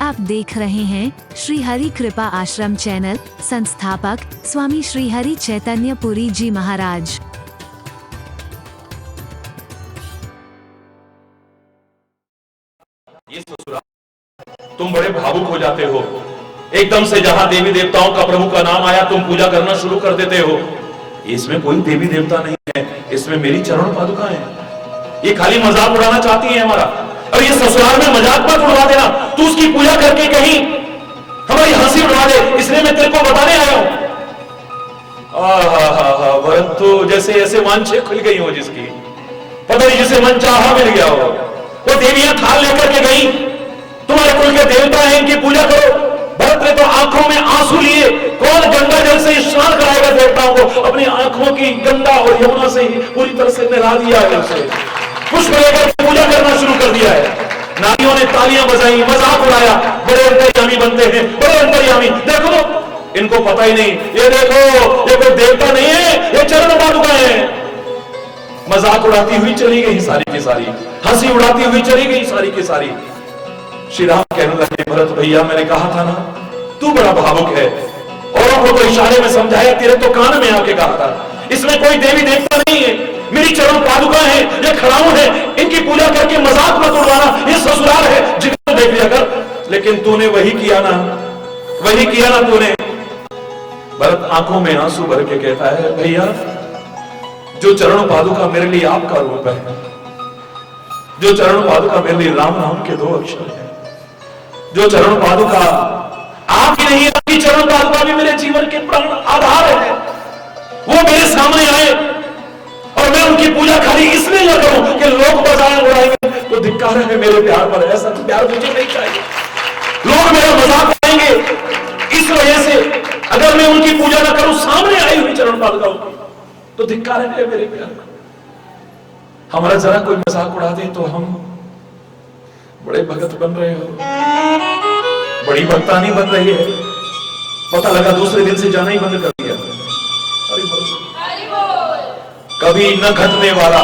आप देख रहे हैं श्री हरि कृपा आश्रम चैनल। संस्थापक स्वामी श्री हरि चैतन्य पुरी जी महाराज। ये ससुराल तुम बड़े भावुक हो जाते हो, एकदम से जहां देवी देवताओं का प्रभु का नाम आया तुम पूजा करना शुरू कर देते हो। इसमें कोई देवी देवता नहीं है, इसमें मेरी चरण पादुका है। ये खाली मजाक उड़ाना चाहती है हमारा। और ये ससुराल में मजाक मत उड़वा देना, तू उसकी पूजा करके कहीं हमारी हंसी उड़वा दे, इसलिए मैं तेरे को बताने आया हूं। भरत तो जैसे ऐसे वांछे खुल गई हो जिसकी, पता नहीं जिसे मन चाहा मिल गया हो। वो देवियां थाल लेकर के गई, तुम्हारे कुल के देवता हैं, इनकी पूजा करो। भरत ने तो आंखों में आंसू लिए, कौन गंगा जल से स्नान कराएगा देवताओं को? अपनी आंखों की गंगा और यमुना से ही पूरी तरह से नहला दिया है उसे। पुष्प लेकर पूजा करना शुरू कर दिया है। नारियों ने तालियां बजाई, मजाक उड़ाया, बड़े अंतर्यामी बनते हैं, बड़े अंतर्यामी। देखो तो इनको पता ही नहीं, ये देखो ये कोई देवता नहीं है, ये चरण पादुका है। मजाक उड़ाती हुई चली गई सारी की सारी, हंसी उड़ाती हुई चली गई सारी की सारी। श्री राम कहने लगे, भरत भैया मैंने कहा था ना तू बड़ा भावुक है, औरों को तो इशारे में समझाया, तेरे तो कान में आके कहा था। इसमें कोई देवी देवता नहीं है, मेरी चरण पादुका है, ये खड़ाऊ है, इनकी पूजा करके मजाक मत उड़ाना। ये ससुराल है, जिनको देख लिया कर। लेकिन तूने वही किया ना, वही किया ना तूने। भरत आंखों में आंसू भर के कहता है, भैया जो चरण पादुका मेरे लिए आपका रूप है, जो चरण पादुका मेरे लिए राम नाम के 2 अक्षर है, जो चरण पादुका आप ही नहीं, आपकी चरण पादुका भी मेरे जीवन के प्राण आधार है। वो मेरे सामने आए और मैं उनकी पूजा खाली इसलिए न करूं कि लोग मजाक उड़ाएंगे तो धिक्कार है मेरे प्यार पर। ऐसा प्यार मुझे नहीं चाहिए, लोग मेरा मजाक उड़ाएंगे इस वजह से। अगर मैं उनकी पूजा न करूं, सामने आई हुई चरण पादुका तो धिक्कार है मेरे प्यार पर। हमारा जरा कोई मजाक उड़ा दे तो हम बड़े भगत बन रहे हो, बड़ी भक्तानी बन रही है। पता लगा दूसरे दिन से जाना ही बंद कर दिया। कभी न घटने वाला,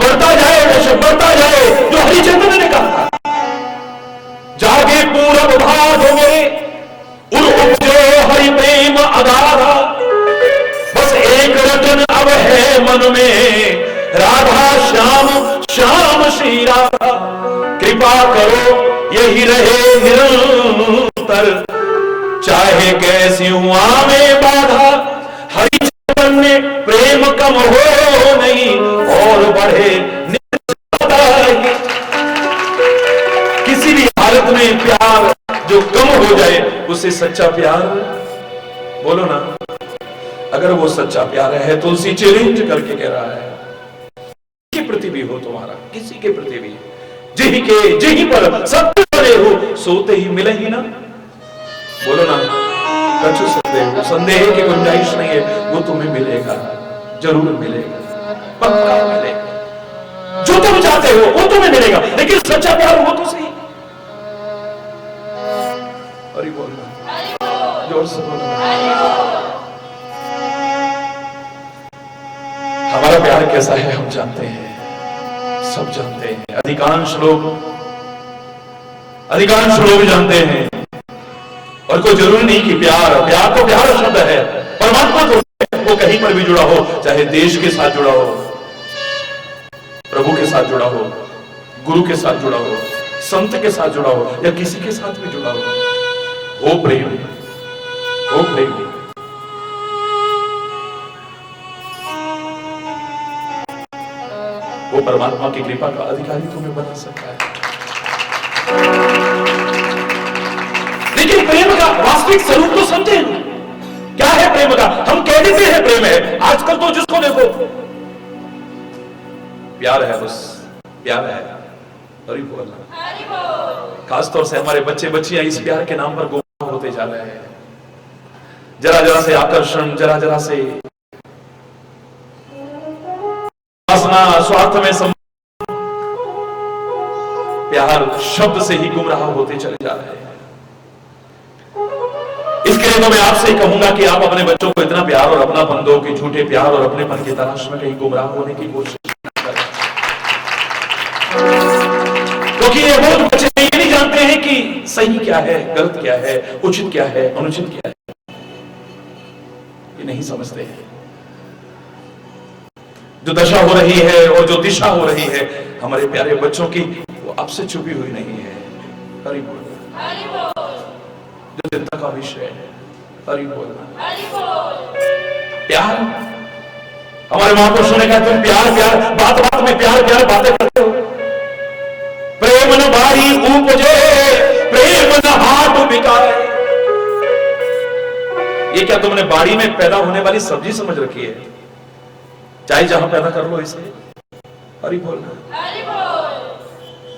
बढ़ता जाए वैसे बढ़ता जाए, जो हरिचंद्र ने कहा था। जागे पूरब भाग मेरे उर उपजो हरि प्रेम अगाधा, बस एक रटन अब है मन में, राधा श्याम श्याम श्री राधा। कृपा करो यही रहे निरंतर, चाहे कैसी हुआ में बाधा। हरिचंद्र ने प्रेम कम हो नहीं और बढ़े किसी भी हालत में प्यार जो कम हो जाए उसे सच्चा प्यार बोलो ना। अगर वो सच्चा प्यार है, तुलसी चैलेंज करके कह रहा है, किसी के प्रति भी हो तुम्हारा, किसी के प्रति भी, जही पर सत्य बने हो, सोते ही मिले ही ना। बोलो ना, कछु संदेह की गुंजाइश नहीं है, वो तुम्हें मिलेगा, जरूर मिलेगा, पक्का मिलेगा। जो तुम चाहते हो वो तुम्हें मिलेगा, लेकिन सच्चा प्यार हो तो सही। हरि बोल, जोर से बोलो। हमारा प्यार कैसा है हम जानते हैं, सब जानते हैं। अधिकांश लोग जानते हैं। और कोई जरूरी नहीं कि प्यार तो प्यार शब्द है, परमात्मा तो वो कहीं पर भी जुड़ा हो, चाहे देश के साथ जुड़ा हो, प्रभु के साथ जुड़ा हो, गुरु के साथ जुड़ा हो, संत के साथ जुड़ा हो, या किसी के साथ भी जुड़ा हो प्रेम, हो प्रेम। वो परमात्मा की कृपा का अधिकारी तुम्हें बना सकता है। लेकिन प्रेम का वास्तविक स्वरूप तो समझे। क्या है प्रेम का? हम कह देते हैं प्रेम है, आजकल तो जिसको देखो प्यार है, बस प्यार है। हरि बोल। खासतौर से हमारे बच्चे बच्चियां इस प्यार के नाम पर गुमराह होते जा रहे हैं। जरा जरा से आकर्षण, जरा जरा से वासना, स्वार्थ में प्यार शब्द से ही गुमराह होते चले जा रहे हैं। इसके लिए तो मैं आपसे ही कहूंगा कि आप अपने बच्चों को इतना प्यार और अपनापन दो कि झूठे प्यार और अपनेपन की तलाश में कहीं गुमराह होने की कोशिश न करें। क्योंकि ये बहुत बच्चे ये नहीं जानते हैं कि सही क्या है, गलत क्या है, उचित क्या है, अनुचित क्या है, ये नहीं समझते हैं। जो दशा हो रही है और जो दिशा हो रही है हमारे प्यारे बच्चों की, वो अब से छुपी हुई नहीं है। हरि बोल। जो चिंता का विषय है, हरि बोल। प्यार, हमारे महापुरुषों ने कहा तुम प्यार प्यार, बात बात में प्यार प्यार बातें करते हो। प्रेम न बारी उपजे, प्रेम न हाथ बिकाए। ये क्या तुमने बाड़ी में पैदा होने वाली सब्जी समझ रखी है? चाहे जहां पैदा कर लो इसे, हरि बोल।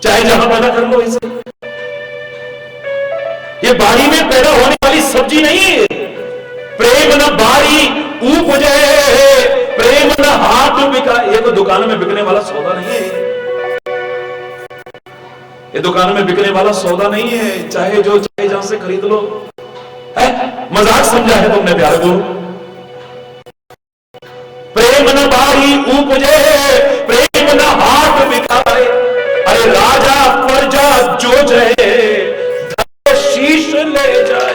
चाहे जहां पैदा कर लो इसे, ये बाड़ी में पैदा होने वाली सब्जी नहीं है। प्रेम न बारी उपजे, प्रेम न हाथ बिकाए। ये तो दुकानों में बिकने वाला सौदा नहीं है। ये दुकान में बिकने वाला सौदा नहीं है। चाहे जो चाहे जहां से खरीद लो, है मजाक समझा है तुमने प्यारे को। प्रेम न बारी उपजे, प्रेम न हाथ बिकाए। अरे राजा प्रजा जो जाए, शीश ले जाए।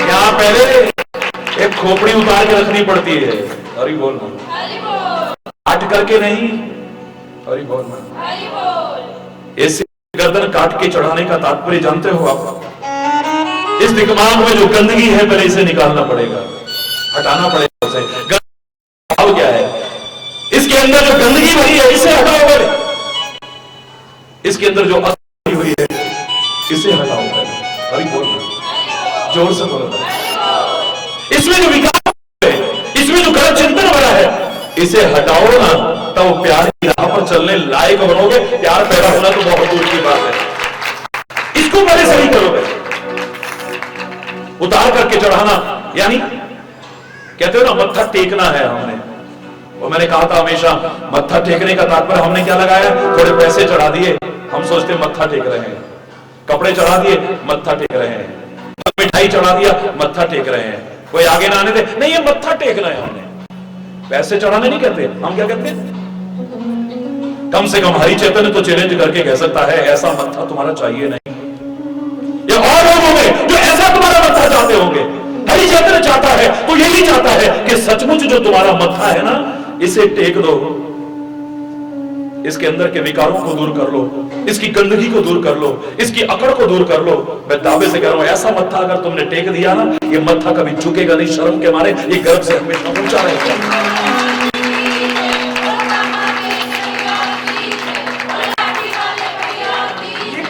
यहां पहले एक खोपड़ी उतार के रखनी पड़ती है, हरि बोलना, काट करके नहीं, हरि बोलना। ऐसे गर्दन काट के चढ़ाने का तात्पर्य जानते हो आप? इस दिमाग में जो गंदगी है पहले इसे निकालना पड़ेगा, हटाना पड़ेगा उसे। भाव क्या है? इसके अंदर जो गंदगी भरी है इसे हटाओ पहले। इसके अंदर जो असली हुई है इसे हटाओ पहले, हरि बोलना, जोर से बोलो। इसमें जो विकार है, इसमें जो गलत चिंतन भरा है, इसे हटाओ ना, तब प्यार की राह पर चलने लायक बनोगे। प्यार पैदा होना तो बहुत दूर की बात है। इसको पहले सही करोगे। उतार करके चढ़ाना यानी कहते हो ना मत्था टेकना है हमने, और मैंने कहा था हमेशा मत्था टेकने का तात्पर्य हमने क्या लगाया? थोड़े पैसे चढ़ा दिए, हम सोचते मत्था टेक रहे हैं। कपड़े चढ़ा दिए, मत्था टेक रहे हैं। मिठाई चढ़ा दिया, मत्था टेक रहे हैं। कोई आगे ना आने दे, नहीं ये मत्था टेकना है हमने। पैसे चढ़ाने नहीं कहते, हम क्या कहते हैं? कम से कम हरि चैतन्य तो चैलेंज करके कह सकता है ऐसा मत्था तुम्हारा चाहिए नहीं। या और लोग होंगे जो ऐसा तुम्हारा मत्था चाहते होंगे। हरि चैतन्य चाहता है तो यही चाहता है कि सचमुच जो तुम्हारा मत्था है ना, इसे टेक दो। इसके अंदर के विकारों को दूर कर लो, इसकी गंदगी को दूर कर लो, इसकी अकड़ को दूर कर लो। मैं दावे से कह रहा हूं ऐसा मत्था अगर तुमने टेक दिया ना, ये मत्था कभी झुकेगा नहीं शर्म के मारे, ये गर्व से हमेशा ऊंचा रहेगा।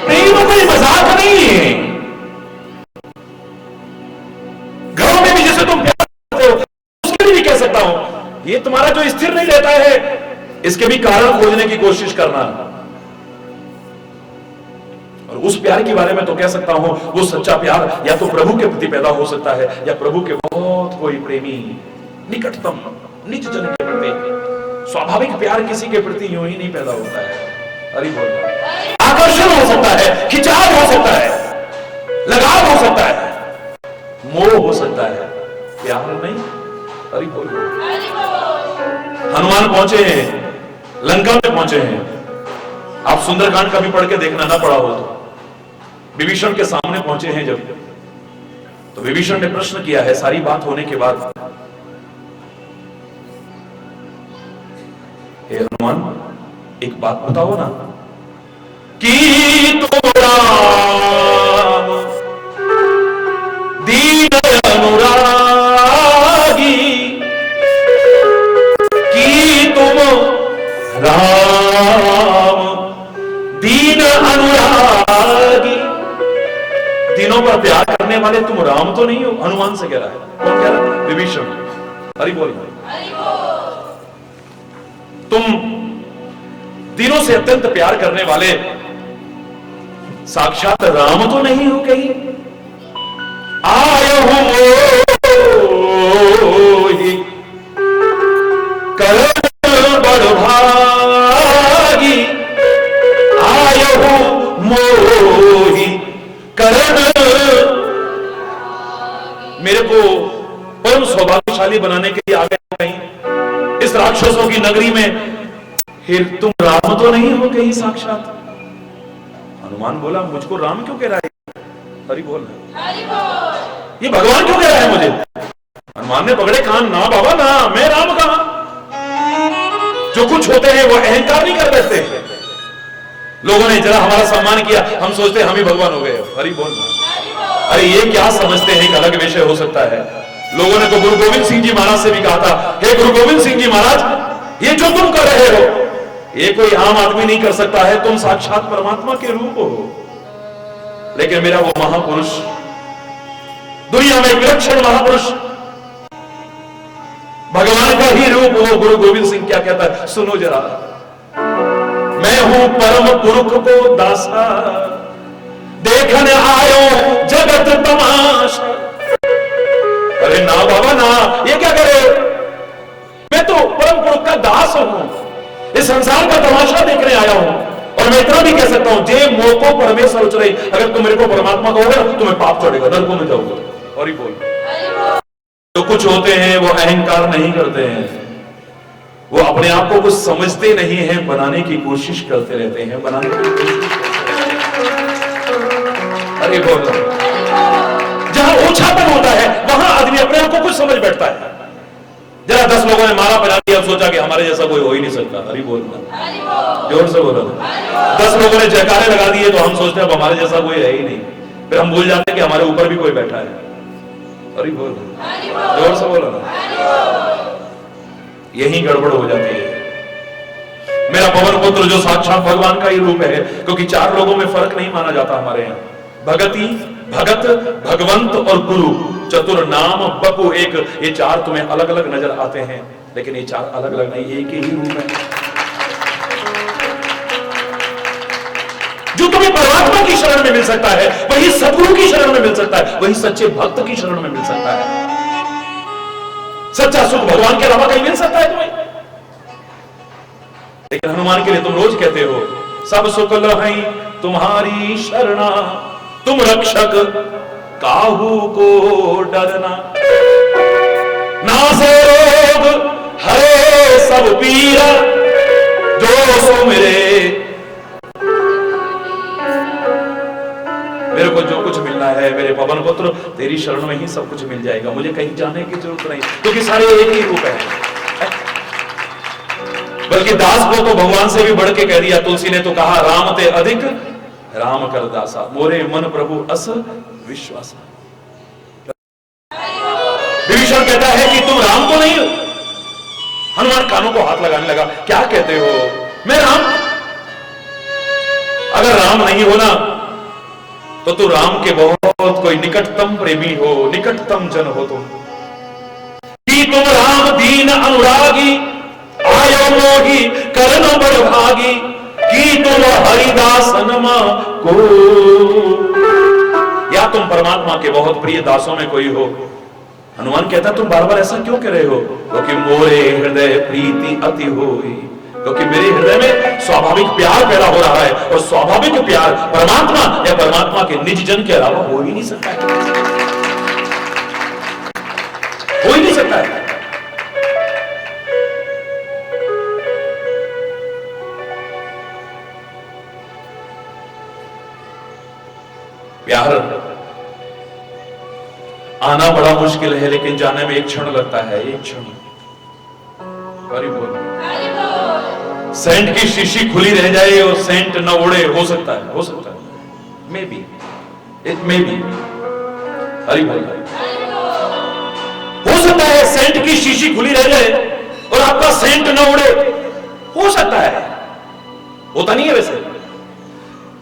प्रेम कोई मजाक नहीं है। घरों में भी जैसे तुम प्यार करते हो, उसके लिए भी कह सकता हूं ये तुम्हारा जो स्थिर नहीं रहता है, इसके भी कारण खोजने की कोशिश करना। और उस प्यार के बारे में तो कह सकता हूं वो सच्चा प्यार या तो प्रभु के प्रति पैदा हो सकता है, या प्रभु के बहुत कोई प्रेमी निकटतम निज जन के प्रति। स्वाभाविक प्यार किसी के प्रति यूं ही नहीं पैदा होता है। हरि बोल। आकर्षण हो सकता है, खिंचाव हो सकता है, लगाव हो सकता है, मोह हो सकता है, प्यार नहीं। हरि बोल। हनुमान पहुंचे हैं, लंका में पहुंचे हैं। आप सुंदरकांड का भी पढ़ के देखना, ना पढ़ा हो तो। विभीषण के सामने पहुंचे हैं जब, तो विभीषण ने प्रश्न किया है सारी बात होने के बाद, हे हनुमान एक बात बताओ ना, कि तुम राम दीन अनुरागी, कि तुम राम दीन अनुरागी। तीनों पर प्यार करने वाले तुम राम तो नहीं हो? हनुमान से कह रहा है। कौन कह रहा है? विभीषण। हरि बोल। तुम तीनों से अत्यंत प्यार करने वाले साक्षात राम तो नहीं हो कहीं? आयो मोहि करण बड़ भागी, आयो मोहि करण। मेरे को परम सौभाग्यशाली बनाने के लिए आ गए कहीं इस राक्षसों की नगरी में। फिर तुम राम तो नहीं हो कहीं साक्षात? हनुमान बोला, मुझको राम क्यों कह रहा है? हरि बोल। ये भगवान क्यों कह रहा है मुझे? हनुमान ने पकड़े कान, ना बाबा ना, मैं राम कहां। जो कुछ होते हैं वो अहंकार नहीं कर बैठते। लोगों ने जरा हमारा सम्मान किया, हम सोचते हम ही भगवान हो गए। हरि बोल। अरे ये क्या समझते हैं, एक अलग विषय हो सकता है। लोगों ने तो गुरु गोविंद सिंह जी महाराज से भी कहा था, हे गुरु गोविंद सिंह जी महाराज, ये जो तुम कर रहे हो ये कोई आम आदमी नहीं कर सकता है, तुम साक्षात परमात्मा के रूप हो। लेकिन मेरा वो महापुरुष, दुनिया में विलक्षण महापुरुष, भगवान का ही रूप हो, गुरु गोविंद सिंह क्या कहता है, सुनो जरा। मैं हूं परम पुरुष को दासा, देखने आयो जगत तमाशा। अरे ना बाबा ना, ये क्या करे, मैं तो परम पुरुष का दास हूं, इस संसार का तमाशा देखने आया हूं। और मैं इतना भी कह सकता हूं, जे मोको परमेश्वर उच रही, अगर तुम मेरे को परमात्मा कहोगे ना, तुम्हें पाप चढ़ेगा, नरकों में जाओगे। और ही बोल। जो कुछ होते हैं वो अहंकार नहीं करते हैं, वो अपने आप को कुछ समझते नहीं हैं, बनाने की कोशिश करते रहते हैं, बनाने की कोशिश। अरे बोलो, जहां ओछापन होता है वहां आदमी अपने आप को कुछ समझ बैठता है। जरा 10 लोगों ने माला बजा दिया, सोचा कि हमारे जैसा कोई हो ही नहीं सकता। हरि बोलना, जोर से बोलो। 10 लोगों ने जयकारे लगा दिए तो हम सोचते हैं अब हमारे जैसा कोई है ही नहीं, फिर हम भूल जाते हैं कि हमारे ऊपर भी कोई बैठा है। हरि बोल, जोर से बोलो ना। यही गड़बड़ हो जाती है। मेरा पवन पुत्र जो साक्षात भगवान का ही रूप है, क्योंकि 4 लोगों में फर्क नहीं माना जाता हमारे यहाँ। भगति, भगत, भगवंत और गुरु, चतुर नाम बपु एक, ये 4 तुम्हें अलग अलग नजर आते हैं, लेकिन ये 4 अलग अलग नहीं, एक ही रूप है। जो तुम्हें परमात्मा की शरण में मिल सकता है वही सदगुरु की शरण में मिल सकता है, वही सच्चे भक्त की शरण में मिल सकता है। सच्चा सुख भगवान के अलावा कहीं मिल सकता है तुम्हें? लेकिन हनुमान के लिए तुम रोज कहते हो, सब सुख लहई तुम्हारी शरणा, तुम रक्षक काहू को डरना। नासे रोग हरे सब पीरा, जो सो मेरे को जो कुछ मिलना है मेरे पवन पुत्र, तेरी शरण में ही सब कुछ मिल जाएगा, मुझे कहीं जाने की जरूरत नहीं, क्योंकि सारे एक ही रूप है। बल्कि दास को तो भगवान से भी बढ़ के कह दिया, तुलसी ने तो कहा, राम ते अधिक राम कर दासा, मोरे मन प्रभु अस विश्वास। विभीषण कहता है कि तुम राम तो नहीं हो। हनुमान कानों को हाथ लगाने लगा, क्या कहते हो, मैं राम? अगर राम नहीं हो ना तो तू राम के बहुत कोई निकटतम प्रेमी हो, निकटतम जन हो तुम। कि तुम राम दीन अनुरागी, आयो मोगी करण बड़ भागी, कि तुम हरिदास नमा को। या तुम परमात्मा के बहुत प्रिय दासों में कोई हो। हनुमान कहता, तुम बार बार ऐसा क्यों कह रहे हो? क्योंकि मोरे हृदय प्रीति अति होई, क्योंकि मेरे हृदय में स्वाभाविक प्यार पैदा हो रहा है, और स्वाभाविक प्यार परमात्मा या परमात्मा के निज जन के अलावा हो ही नहीं सकता है, हो ही नहीं सकता है। प्यार आना बड़ा मुश्किल है, लेकिन जाने में एक क्षण लगता है, एक क्षण। बोल, सेंट की शीशी खुली रह जाए और सेंट न उड़े, हो सकता है, हो सकता है, may be, it may be. Hari बोल। हो सकता है सेंट की शीशी खुली रह जाए और आपका सेंट न उड़े, हो सकता है, होता नहीं है वैसे।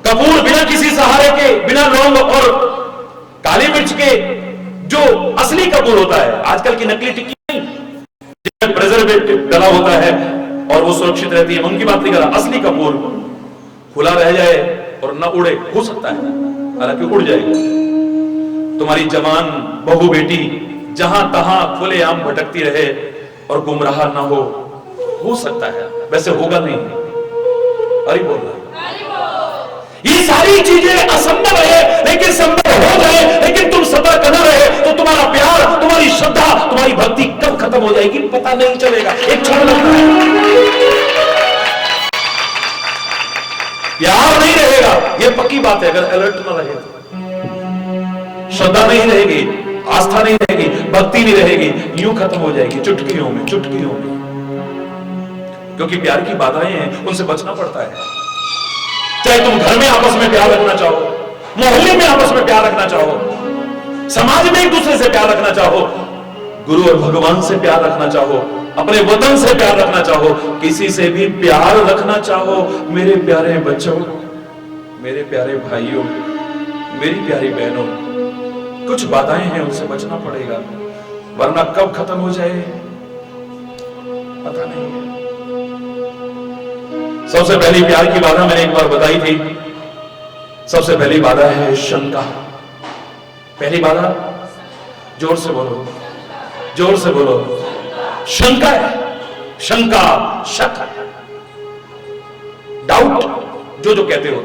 कपूर बिना किसी सहारे के, बिना लौंग और काली मिर्च के, जो असली कपूर होता है, आजकल की नकली टिक्की नहीं, जिसमें प्रिजर्वेटिव डला होता है और वो सुरक्षित रहती है, उनकी बात नहीं कर रहा। असली कपूर खुला रह जाए और न उड़े, हो सकता है, हालांकि उड़ जाएगा। तुम्हारी जवान बहू बेटी जहां तहां खुलेआम भटकती रहे और गुमराह ना हो सकता है, वैसे होगा नहीं। अरे बोल रहा, ये सारी चीजें असंभव है, लेकिन संभव हो जाए, लेकिन तुम सतर्क न रहे तो तुम्हारा प्यार, तुम्हारी श्रद्धा, तुम्हारी भक्ति कब खत्म हो जाएगी पता नहीं चलेगा, एक क्षण लगता है। प्यार नहीं रहेगा यह पक्की बात है, अगर अलर्ट ना रहे तो। श्रद्धा नहीं रहेगी, आस्था नहीं रहेगी, भक्ति नहीं रहेगी, यूं खत्म हो जाएगी चुटकियों में, चुटकियों में। क्योंकि प्यार की बाधाएं हैं, उनसे बचना पड़ता है। चाहे तुम घर में आपस में प्यार रखना चाहो, मोहल्ले में आपस में प्यार रखना चाहो, समाज में एक दूसरे से प्यार रखना चाहो, गुरु और भगवान से प्यार रखना चाहो, अपने वतन से प्यार रखना चाहो, किसी से भी प्यार रखना चाहो, मेरे प्यारे बच्चों, मेरे प्यारे भाइयों, मेरी प्यारी बहनों, कुछ बाधाएं हैं, उनसे बचना पड़ेगा, वरना कब खत्म हो जाए पता नहीं है। सबसे पहली प्यार की बाधा मैंने एक बार बताई थी। सबसे पहली बाधा है शंका। पहली बाधा, जोर से बोलो, जोर से बोलो, शंका है। शंका, शक, डाउट, जो जो कहते हो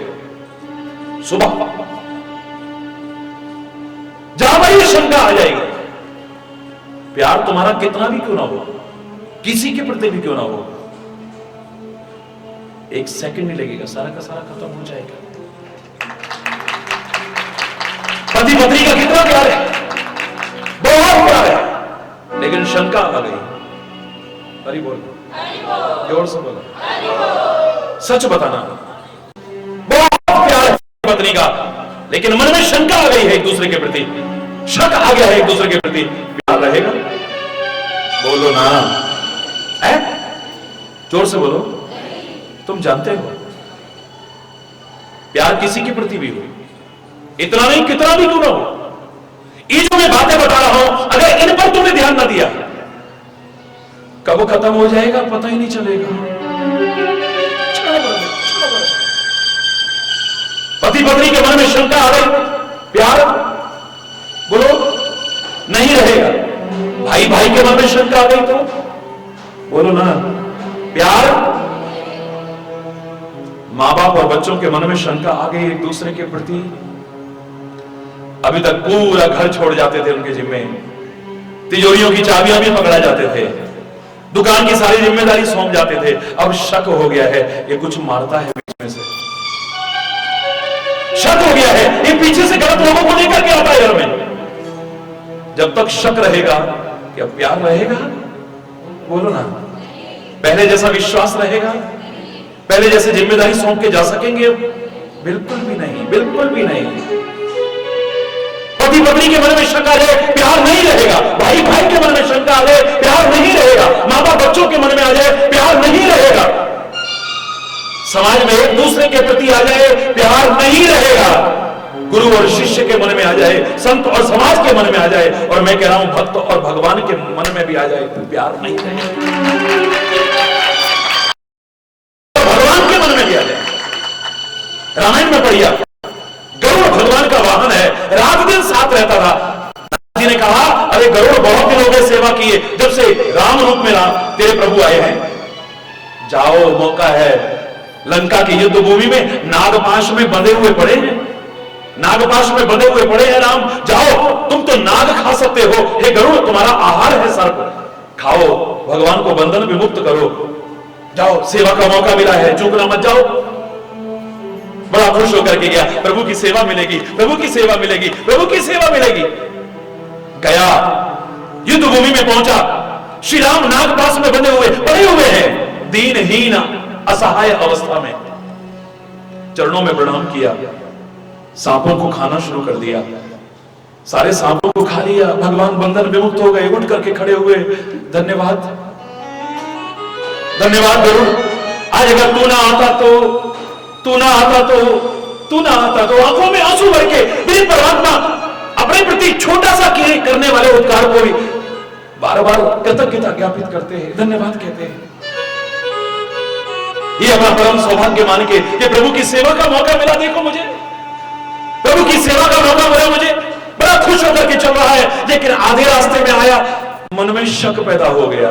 सुबह जहां पर ये शंका आ जाएगी, प्यार तुम्हारा कितना भी क्यों ना हो, किसी के प्रति भी क्यों ना हो, एक सेकंड नहीं लगेगा, सारा का सारा खत्म हो जाएगा। पति पत्नी का कितना प्यार है, बहुत प्यार है, लेकिन शंका आ गई। हरि बोल, जोर से बोलो, सच बताना, बहुत प्यार है पत्नी का, लेकिन मन में शंका आ गई है एक दूसरे के प्रति, शक आ गया है एक दूसरे के प्रति, प्यार रहेगा? बोलो ना, है? जोर से बोलो। तुम जानते हो, प्यार किसी के प्रति भी हो, इतना नहीं कितना भी क्यों ना हो, ये जो मैं बातें बता रहा हूं, अगर इन पर तुमने ध्यान ना दिया, कब वो खत्म हो जाएगा पता ही नहीं चलेगा। पति पत्नी के मन में शंका आ गई, प्यार बोलो नहीं रहेगा। भाई भाई के मन में शंका आ गई तो बोलो ना, प्यार। मां बाप और बच्चों के मन में शंका आ गई एक दूसरे के प्रति, अभी तक पूरा घर छोड़ जाते थे उनके जिम्मे, तिजोरियों की चाबियां भी पकड़ा जाते थे, दुकान की सारी जिम्मेदारी सौंप जाते थे, अब शक हो गया है, ये कुछ मारता है बीच में से, शक हो गया है, ये पीछे से गलत लोगों को लेकर के आता है घर में। जब तक शक रहेगा, क्या प्यार रहेगा? बोलो ना, पहले जैसा विश्वास रहेगा, पहले जैसे जिम्मेदारी सौंप के जा सकेंगे? बिल्कुल भी नहीं, बिल्कुल भी नहीं। पति पत्नी के मन में शंका आ जाए, प्यार नहीं रहेगा। भाई भाई के मन में शंका आ जाए, प्यार नहीं रहेगा। मां बाप बच्चों के मन में आ जाए, प्यार नहीं रहेगा। समाज में एक दूसरे के प्रति आ जाए, प्यार नहीं रहेगा। गुरु और शिष्य के मन में आ जाए, संत और समाज के मन में आ जाए, और मैं कह रहा हूं भक्त और भगवान के मन में भी आ जाए, तो प्यार नहीं रहेगा। रामायण में पढ़िया, गरुड़ भगवान का वाहन है, रात दिन साथ रहता था। नारद जी ने कहा, अरे गरुड़ बहुत दिन हो गए सेवा किए, जब से राम रूप में तेरे प्रभु आए हैं, जाओ मौका है। लंका की युद्ध भूमि में नागपाश में बंधे हुए पड़े हैं, नागपाश में बंधे हुए पड़े हैं राम, जाओ तुम तो नाग खा सकते हो, हे गरुड़ तुम्हारा आहार है सर्प, खाओ, भगवान को बंधन विमुक्त करो, जाओ सेवा का मौका मिला है, चूकना मत जाओ। बड़ा खुश होकर के गया, प्रभु की सेवा मिलेगी, प्रभु की सेवा मिलेगी, प्रभु की सेवा मिलेगी। गया, युद्ध भूमि में पहुंचा, श्री राम नागपाश में बंधे हुए पड़े हुए हैं, दीनहीन असहाय अवस्था में। चरणों में प्रणाम किया, सांपों को खाना शुरू कर दिया, सारे सांपों को खा लिया, भगवान बंधन विमुक्त हो गए, उठ करके खड़े हुए, धन्यवाद धन्यवाद गरुड़, आज अगर तू ना आता तो, तू ना आता तो, तू ना आता तो, आंखों में आंसू भर के मेरे परमात्मा अपने प्रति छोटा सा करने वाले उपकार को भी बार बार कृतज्ञता ज्ञापित करते हैं, धन्यवाद कहते हैं। ये अपना परम सौभाग्य मान के कि प्रभु की सेवा का मौका मिला, देखो मुझे प्रभु की सेवा का मौका मिला, मुझे बड़ा खुश होकर के चल रहा है। लेकिन आधे रास्ते में आया, मन में शक पैदा हो गया।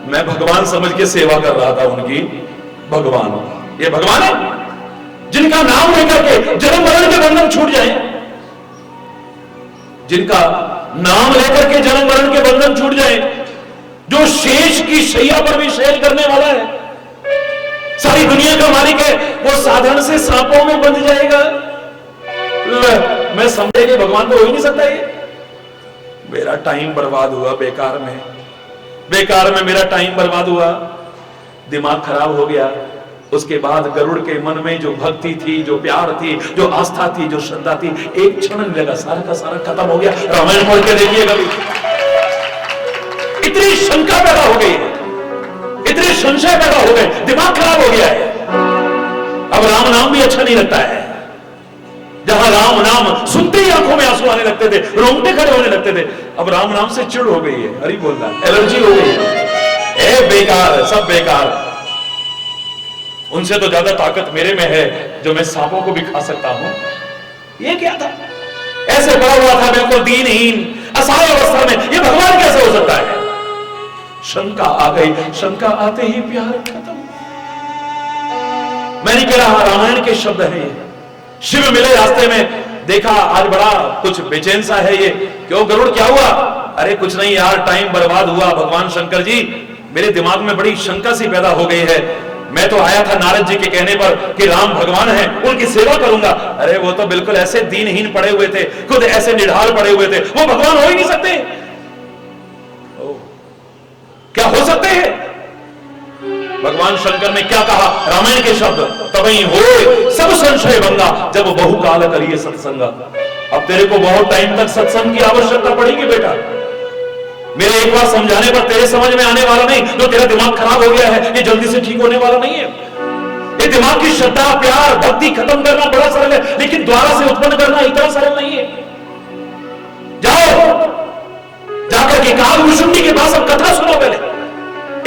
मैं भगवान समझ के सेवा कर रहा था उनकी, भगवान, ये भगवान है जिनका नाम लेकर के जन्म मरण के बंधन छूट जाए, जिनका नाम लेकर के जन्म मरण के बंधन छूट जाए, जो शेष की शैया पर भी शयन करने वाला है, सारी दुनिया का मालिक है, वो साधारण से सांपों में बंध जाएगा। मैं समझे कि भगवान तो हो ही नहीं सकता ये। मेरा टाइम बर्बाद हुआ बेकार में, बेकार में मेरा टाइम बर्बाद हुआ, दिमाग खराब हो गया। उसके बाद गरुड़ के मन में जो भक्ति थी, जो प्यार थी, जो आस्था थी, जो श्रद्धा थी, एक क्षण नहीं लगा, सारा का सारा खत्म हो गया। रामायण पढ़ के देखिए कभी, इतनी शंका पैदा हो गई है, इतने संशय पैदा हो गए, दिमाग खराब हो गया है। अब राम नाम भी अच्छा नहीं लगता है। जहां राम नाम सुनते ही आंखों में आंसू आने लगते थे, रोंगटे खड़े होने लगते थे, अब राम नाम से चिढ़ हो गई है। हरि बोलना, एलर्जी हो गई है। बेकार, सब बेकार। उनसे तो ज्यादा ताकत मेरे में है, जो मैं सांपों को भी खा सकता हूं। ये क्या था? ऐसे बड़ा हुआ था बिल्कुल दीनहीन, असहाय अवस्था में, ये भगवान कैसे हो सकता है? शंका आ गई, शंका आते ही प्यार खत्म। मैं नहीं कह रहा, रामायण के शब्द हैं ये। शिव मिले रास्ते में, देखा आज बड़ा कुछ बेचैन सा है ये, क्यों गरुड़ क्या हुआ? अरे कुछ नहीं यार, टाइम बर्बाद हुआ। भगवान शंकर जी, मेरे दिमाग में बड़ी शंका सी पैदा हो गई है। मैं तो आया था नारद जी के कहने पर कि राम भगवान हैं, उनकी सेवा करूंगा। अरे वो तो बिल्कुल ऐसे दीनहीन पड़े हुए थे, खुद ऐसे निढाल पड़े हुए थे, वो भगवान हो ही नहीं सकते। क्या हो सकते हैं? भगवान शंकर ने क्या कहा? रामायण के शब्द, तबई हो सब संशय भंगा, जब बहुकाल करिए सत्संग। अब तेरे को बहुत टाइम तक सत्संग की आवश्यकता पड़ेगी बेटा। मेरे एक बार समझाने पर तेरे समझ में आने वाला नहीं, जो तेरा दिमाग खराब हो गया है, ये जल्दी से ठीक होने वाला नहीं है। ये दिमाग की श्रद्धा, प्यार, भक्ति खत्म करना बड़ा सरल है, लेकिन द्वारा से उत्पन्न करना इतना सरल नहीं है। जाओ, जाकर के कालभूषुंडी के पास अब कथा सुनो पहले।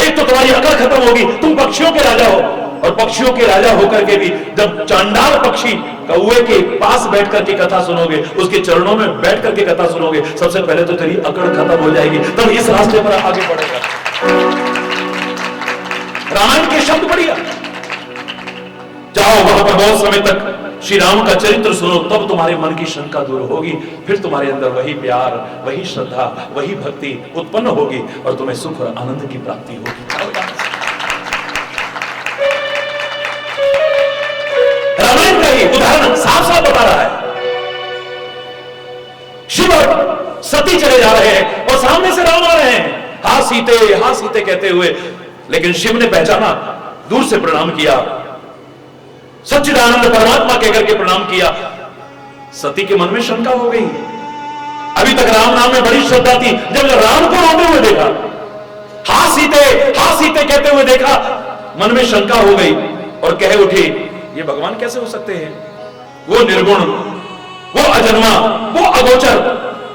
एक तो तुम्हारी अकल खत्म होगी, तुम पक्षियों के राजा हो, और पक्षियों के राजा होकर के भी जब चांडाल पक्षी कौवे के पास बैठ करके कथा सुनोगे, उसके चरणों में बैठ करके कथा सुनोगे, सबसे पहले तो तेरी अकड़ खत्म हो जाएगी, तब इस रास्ते पर आगे बढ़ेगा। रामायण के शब्द बढ़िया। जाओ वहां पर बहुत समय तक श्री राम का चरित्र सुनो, तब तुम्हारे मन की शंका दूर होगी। फिर तुम्हारे अंदर वही प्यार, वही श्रद्धा, वही भक्ति उत्पन्न होगी, और तुम्हें सुख और आनंद की प्राप्ति होगी। रामायण का ही उदाहरण साफ साफ बता रहा है। शिव सती चले जा रहे हैं और सामने से राम आ रहे हैं, हा सीते कहते हुए, लेकिन शिव ने पहचाना, दूर से प्रणाम किया, सच्चिदानंद परमात्मा कहकर के प्रणाम किया। सती के मन में शंका हो गई। अभी तक राम नाम में बड़ी श्रद्धा थी, जब राम को रोते हुए देखा, हा सीते कहते हुए देखा, मन में शंका हो गई और कह उठी, ये भगवान कैसे हो सकते हैं? वो निर्गुण, वो अजन्मा, वो अगोचर,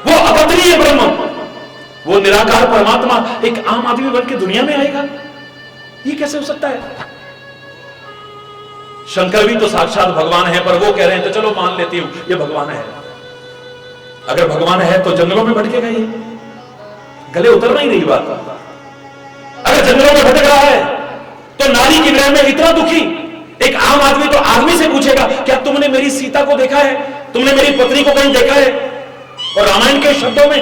वो अकथनीय ब्रह्म, वो निराकार परमात्मा एक आम आदमी बन के दुनिया में आएगा? ये कैसे हो सकता है? शंकर भी तो साक्षात भगवान है, पर वो कह रहे हैं तो चलो मान लेती हूं ये भगवान है। अगर भगवान है तो जंगलों में भटके गए, गले उतरना ही नहीं बात। अगर जंगलों में भटक रहा है तो नारी की ग्रह में इतना दुखी, एक आम आदमी तो आदमी से पूछेगा, क्या तुमने मेरी सीता को देखा है? तुमने मेरी पत्नी को कहीं देखा है? और रामायण के शब्दों में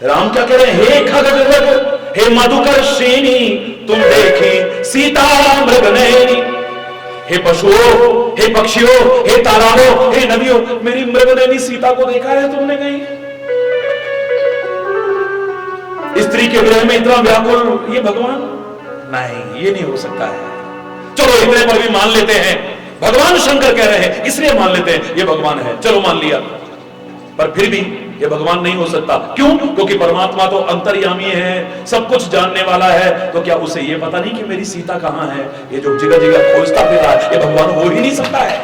राम क्या कह रहे हैं? हे खगगर्ग, हे मधुकर श्रेणी, तुम देखी सीता मृगनयनी। हे पशुओं, हे पक्षियों, हे ताराओं, हे नदियों, मेरी मृगनयनी सीता को देखा है तुमने कहीं? स्त्री के गृह में इतना व्याकुल ये भगवान? नहीं, ये नहीं हो सकता है। चलो इतने पर भी मान लेते हैं, भगवान शंकर कह रहे हैं इसलिए मान लेते हैं ये भगवान है, चलो मान लिया। पर फिर भी ये भगवान नहीं हो सकता। क्यों? क्योंकि परमात्मा तो अंतर्यामी है, सब कुछ जानने वाला है। तो क्या उसे ये पता नहीं कि मेरी सीता कहां है? ये जो जगह जगह खोजता फिर रहा है, ये भगवान हो ही नहीं सकता है।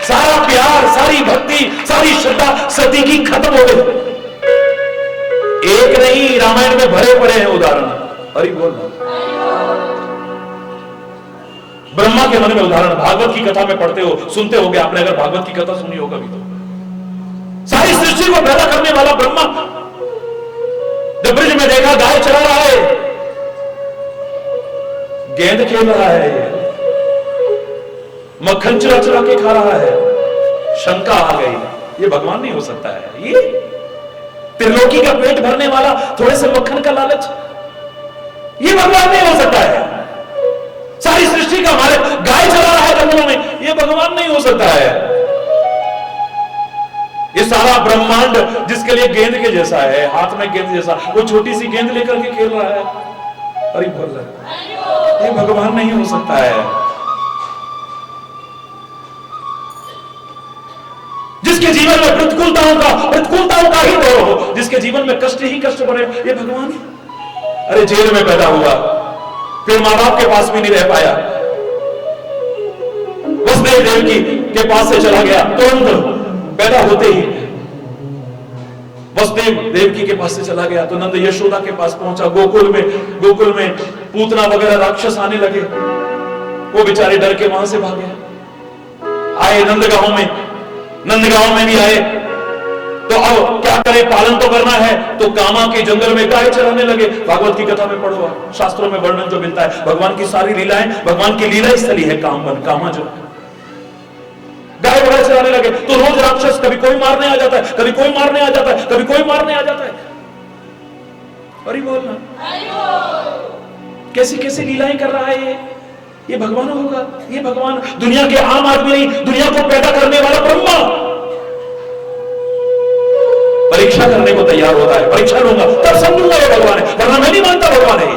सारा प्यार, सारी भक्ति, सारी श्रद्धा सती की खत्म हो गई। एक नहीं, रामायण में भरे पड़े हैं उदाहरण। अरे बोल, ब्रह्मा के मन में उदाहरण, भागवत की कथा में पढ़ते हो, सुनते होगे आपने, अगर भागवत की कथा सुनी हो कभी तो। सारी सृष्टि को पैदा करने वाला ब्रह्मा, जब ब्रिज में देखा गाय चला रहा है, गेंद खेल रहा है, मक्खन चुरा चुरा के खा रहा है, शंका आ गई, ये भगवान नहीं हो सकता है। ये त्रिलोकी का पेट भरने वाला, थोड़े से मक्खन का लालच, ये भगवान नहीं हो सकता है। सारी सृष्टि का मालिक ये भगवान नहीं हो सकता है। ये सारा ब्रह्मांड जिसके लिए गेंद के जैसा है, हाथ में गेंद जैसा, वो छोटी सी गेंद लेकर के खेल रहा है, अरे बोल रहा है, ये भगवान नहीं हो सकता है। जिसके जीवन में प्रतिकूलताओं का ही दौर हो, जिसके जीवन में कष्ट ही कष्ट बने, ये भगवान है। अरे जेल में पैदा हुआ, फिर मां बाप के पास भी नहीं रह पाया, वसुदेव देवकी के पास से चला गया, तुरंत पैदा होते ही वसुदेव देवकी के पास से चला गया तो नंद यशोदा के पास पहुंचा। गोकुल में पूतना वगैरह राक्षस आने लगे, वो बेचारे डर के वहां से भागे। आए नंदगांव में भी आए तो अब क्या करें, पालन तो करना है, तो कामा के जंगल में गाय चराने लगे। भागवत की कथा में पढ़ो, शास्त्रों में वर्णन जो मिलता है, भगवान की सारी लीलाएं, भगवान की लीला स्थली है कामा जो गाय वगैरह चराने लगे। तो रोज राक्षस कभी कोई मारने आ जाता है, कभी कोई मारने आ जाता है, कभी कोई मारने आ जाता है। अरे बोलना, कैसी कैसी लीलाएं कर रहा है ये भगवान होगा। ये भगवान दुनिया के आम आदमी नहीं, दुनिया को पैदा करने वाला ब्रह्मा परीक्षा करने को तैयार होता है। परीक्षा लूंगा तब समझूंगा ये भगवान है, वरना मैं नहीं मानता भगवान है।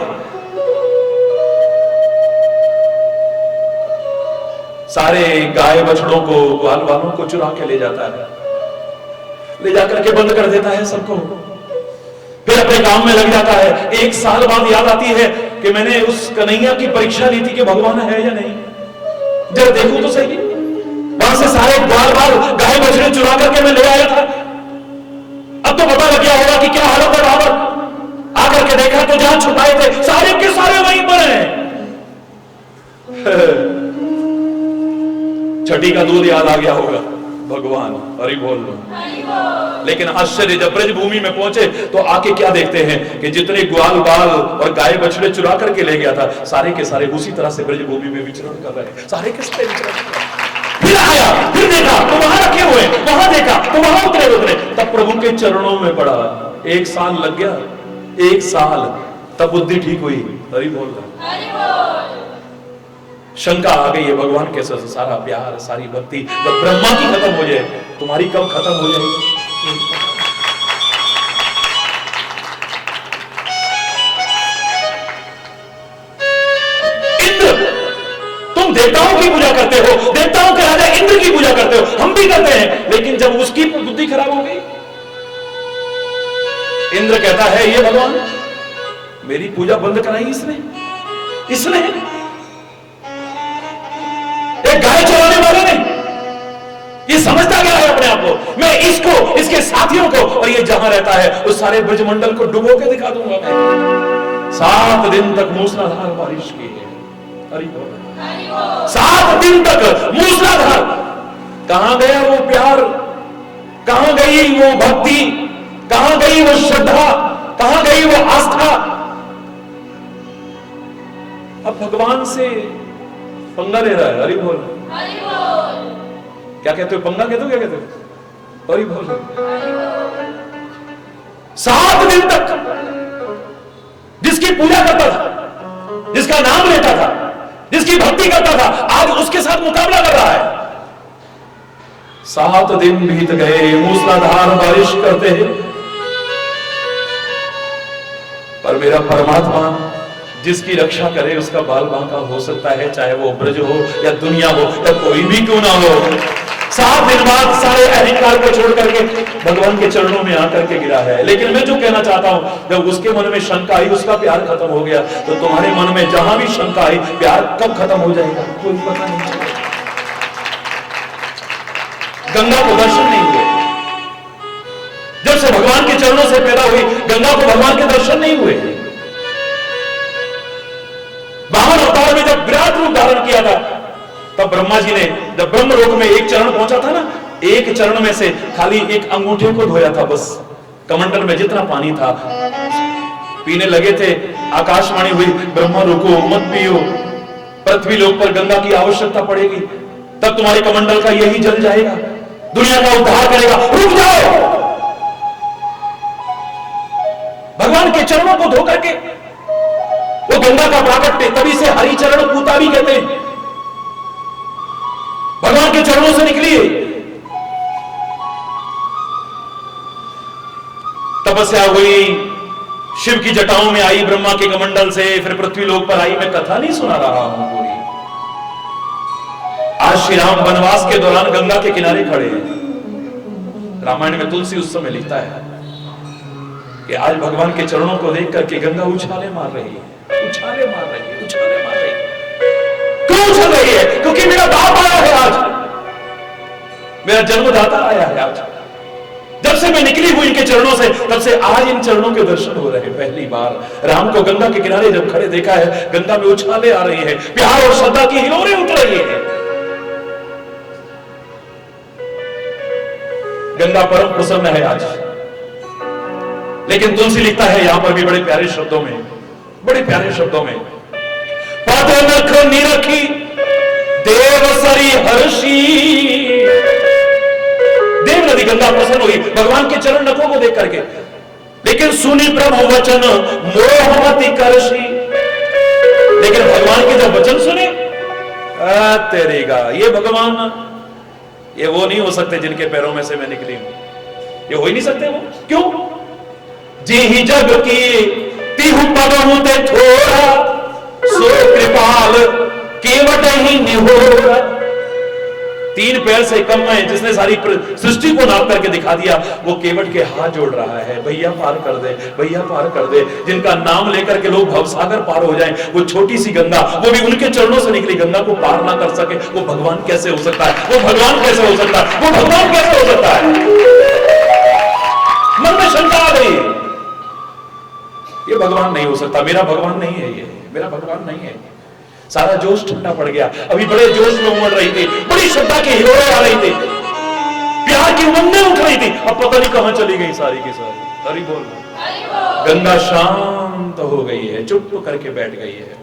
सारे गाय बछड़ों को, ग्वाल वालों को चुरा के ले जाता है, ले जाकर के बंद कर देता है सबको, फिर अपने काम में लग जाता है। एक साल बाद याद आती है कि मैंने उस कन्हैया की परीक्षा ली थी कि भगवान है या नहीं, जब देखूं तो सही। वहां से सारे ग्वाल गाय बछड़े चुरा करके मैं ले आया था। अब तो पता लग गया होगा कि क्या हालत है वहां पर। आकर के देखा तो जहां छुपाए थे सारे के सारे वहीं पर हैं। छठी का दूध याद आ गया होगा, भगवान हरि बोल लो। लेकिन आश्चर्य, जब ब्रजभूमि में पहुंचे तो आके क्या देखते हैं कि जितने ग्वाल बाल और गाय बछड़े चुरा करके ले गया था, सारे के सारे उसी तरह से ब्रजभूमि में विचरण कर रहे हैं, सारे के सारे विचरण। फिर आया, फिर देखा तो वहां रखे हुए, वहां देखा तो वहां उतरे, तब प्रभु के चरणों में पड़ा। 1 साल लग गया, 1 साल, तब बुद्धि ठीक हुई। हरि बोल रहा, शंका आ गई है भगवान के सारा प्यार, सारी भक्ति जब ब्रह्मा की खत्म हो जाए, तुम्हारी कब खत्म हो जाएगी। इंद्र, तुम देवताओं की पूजा करते हो, देवताओं के राजा इंद्र की पूजा करते हो, हम भी करते हैं, लेकिन जब उसकी बुद्धि खराब हो गई, इंद्र कहता है ये भगवान मेरी पूजा बंद कराई इसने एक गाय चराने वाले ने, ये समझता गया है अपने आप को, मैं इसको, इसके साथियों को, और ये जहां रहता है उस सारे ब्रजमंडल को डुबो के दिखा दूंगा मैं। 7 दिन तक मूसलाधार बारिश की है। हरि बोल, 7 दिन तक मूसलाधार। कहां गया वो प्यार, कहां गई वो भक्ति, कहां गई वो श्रद्धा, कहां गई वो आस्था। अब भगवान से पंगा ले रहा है। हरि बोल, क्या कहते हो, पंगा कहते हो, क्या कहते हो, हरि बोल। 7 दिन तक जिसकी पूजा करता था, जिसका नाम लेता था, जिसकी भक्ति करता था, आज उसके साथ मुकाबला कर रहा है। 7 दिन बीत गए, मूसलाधार बारिश करते हैं, पर मेरा परमात्मा जिसकी रक्षा करे उसका बाल बांका हो सकता है, चाहे वो ब्रज हो या दुनिया हो या कोई भी क्यों ना हो। 7 दिन बाद सारे अहंकार को छोड़ करके भगवान के चरणों में आकर के गिरा है। लेकिन मैं जो कहना चाहता हूं, जब उसके मन में शंका आई, उसका प्यार खत्म हो गया, तो तुम्हारे मन में जहां भी शंका आई, प्यार कब खत्म हो जाएगा कोई पता नहीं चलेगा। गंगा को दर्शन नहीं हुए, जब से भगवान के चरणों से पैदा हुई, गंगा को भगवान के दर्शन नहीं हुए। वामन अवतार में जब विराट रूप धारण किया था, तब ब्रह्मा जी ने जब ब्रह्म लोक में एक चरण पहुंचा था ना, एक चरण में से खाली एक अंगूठे को धोया था बस। कमंडल में जितना पानी था पीने लगे थे, आकाशवाणी हुई, ब्रह्मा रुको मत पियो, पृथ्वी लोक पर गंगा की आवश्यकता पड़ेगी, तब तुम्हारे कमंडल का यही जल जाएगा, दुनिया का उद्धार करेगा, रुक जाओ। भगवान के चरणों को धो करके वो गंगा का प्राकट्य, तभी से हरिचरण पूता भी कहते हैं। चरणों से निकली है। तपस्या हुई, शिव की जटाओं में आई, ब्रह्मा के कमंडल से फिर पृथ्वी लोक पर आई। मैं कथा नहीं सुना रहा हूं पूरी। आज श्री राम वनवास के दौरान गंगा के किनारे खड़े हैं। रामायण में तुलसी उस समय लिखता है कि आज भगवान के चरणों को देख करके गंगा उछाले मार रही है, उछाले मार रही है, उछाले मार रही है। क्यों उछल रही है? क्योंकि मेरा बाप आया है आज, मेरा जन्मदाता आया है आज। जब से मैं निकली हुई इनके चरणों से, तब से आज इन चरणों के दर्शन हो रहे हैं। पहली बार राम को गंगा के किनारे जब खड़े देखा है, गंगा में उछाले आ रही है, प्यार और श्रद्धा की हिलोरें उठ रही है। गंगा परम प्रसन्न है आज। लेकिन तुलसी लिखता है यहां पर भी बड़े प्यारे शब्दों में, बड़े प्यारे शब्दों में, पद नख निरखी देव सरी हर्षी। देव नदी गंगा प्रसन्न हुई भगवान के चरण नखों को देख करके। लेकिन सुनी प्रभु वचन मोहमति करशी। लेकिन भगवान के जब वचन सुने, तेरेगा ये भगवान, ये वो नहीं हो सकते जिनके पैरों में से मैं निकली हूं, ये हो ही नहीं सकते वो। क्यों? जी ही जग की तिहु पदहु ते थोड़ा, सो कृपाल केवट ही निहोरा। तीन पैर से कम है जिसने सारी सृष्टि को नाप करके दिखा दिया, वो केवट के हाथ जोड़ रहा है, भैया पार कर दे, भैया पार कर दे। जिनका नाम लेकर के लोग भवसागर पार हो जाएं, वो छोटी सी गंगा, वो भी उनके चरणों से निकली गंगा को पार ना कर सके, वो भगवान कैसे हो सकता है? वो भगवान कैसे हो सकता है? वो भगवान कैसे हो सकता है? मन में शंका आ गई, ये भगवान नहीं हो सकता, मेरा भगवान नहीं है, ये मेरा भगवान नहीं है। सारा जोश ठंडा पड़ गया। अभी बड़े जोश में उमड़ रही थी, बड़ी श्रद्धा की हिलोरें आ रही थी, प्यार की उमंगें उठ रही थी। अब पता नहीं कहां चली गई सारी की सारी। हरि बोल। गंगा शांत हो गई है, चुप करके बैठ गई है।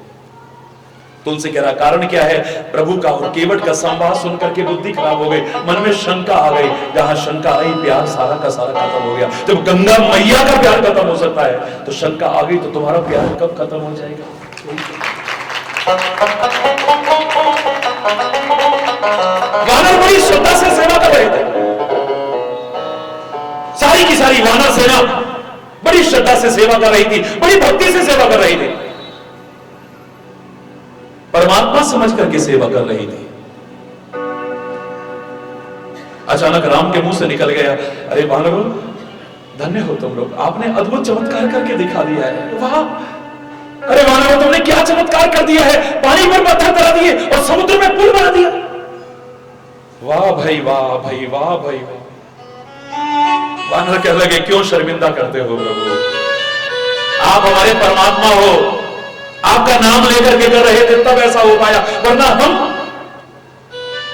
तुलसी कह रहा कारण क्या है? प्रभु का और केवट का संवाद सुन करके बुद्धि खराब हो गई, मन में शंका आ गई। जहां शंका आई, प्यार सारा का सारा खत्म हो गया। जब गंगा मैया का प्यार खत्म हो सकता है, तो शंका आ गई तो तुम्हारा प्यार कब खत्म हो जाएगा? वानर बड़ी श्रद्धा से सेवा कर रहे थे, सारी की सारी वानर सेना बड़ी श्रद्धा से सेवा कर रही थी, बड़ी भक्ति से सेवा कर रही थी, परमात्मा समझ करके सेवा कर रही थी। अचानक राम के मुंह से निकल गया, अरे वानरों, धन्य हो तुम लोग, आपने अद्भुत चमत्कार करके दिखा दिया है। वाह, अरे वानरों, तुमने क्या चमत्कार कर दिया है? पानी पर पत्थर करा दिए और समुद्र में पुल बना दिया। वाह भाई वाह भाई वाह भाई वाह। वानर कह लगे, क्यों शर्मिंदा करते हो प्रभु? आप हमारे परमात्मा हो, आपका नाम लेकर के कर रहे थे तब ऐसा हो पाया, वरना हम,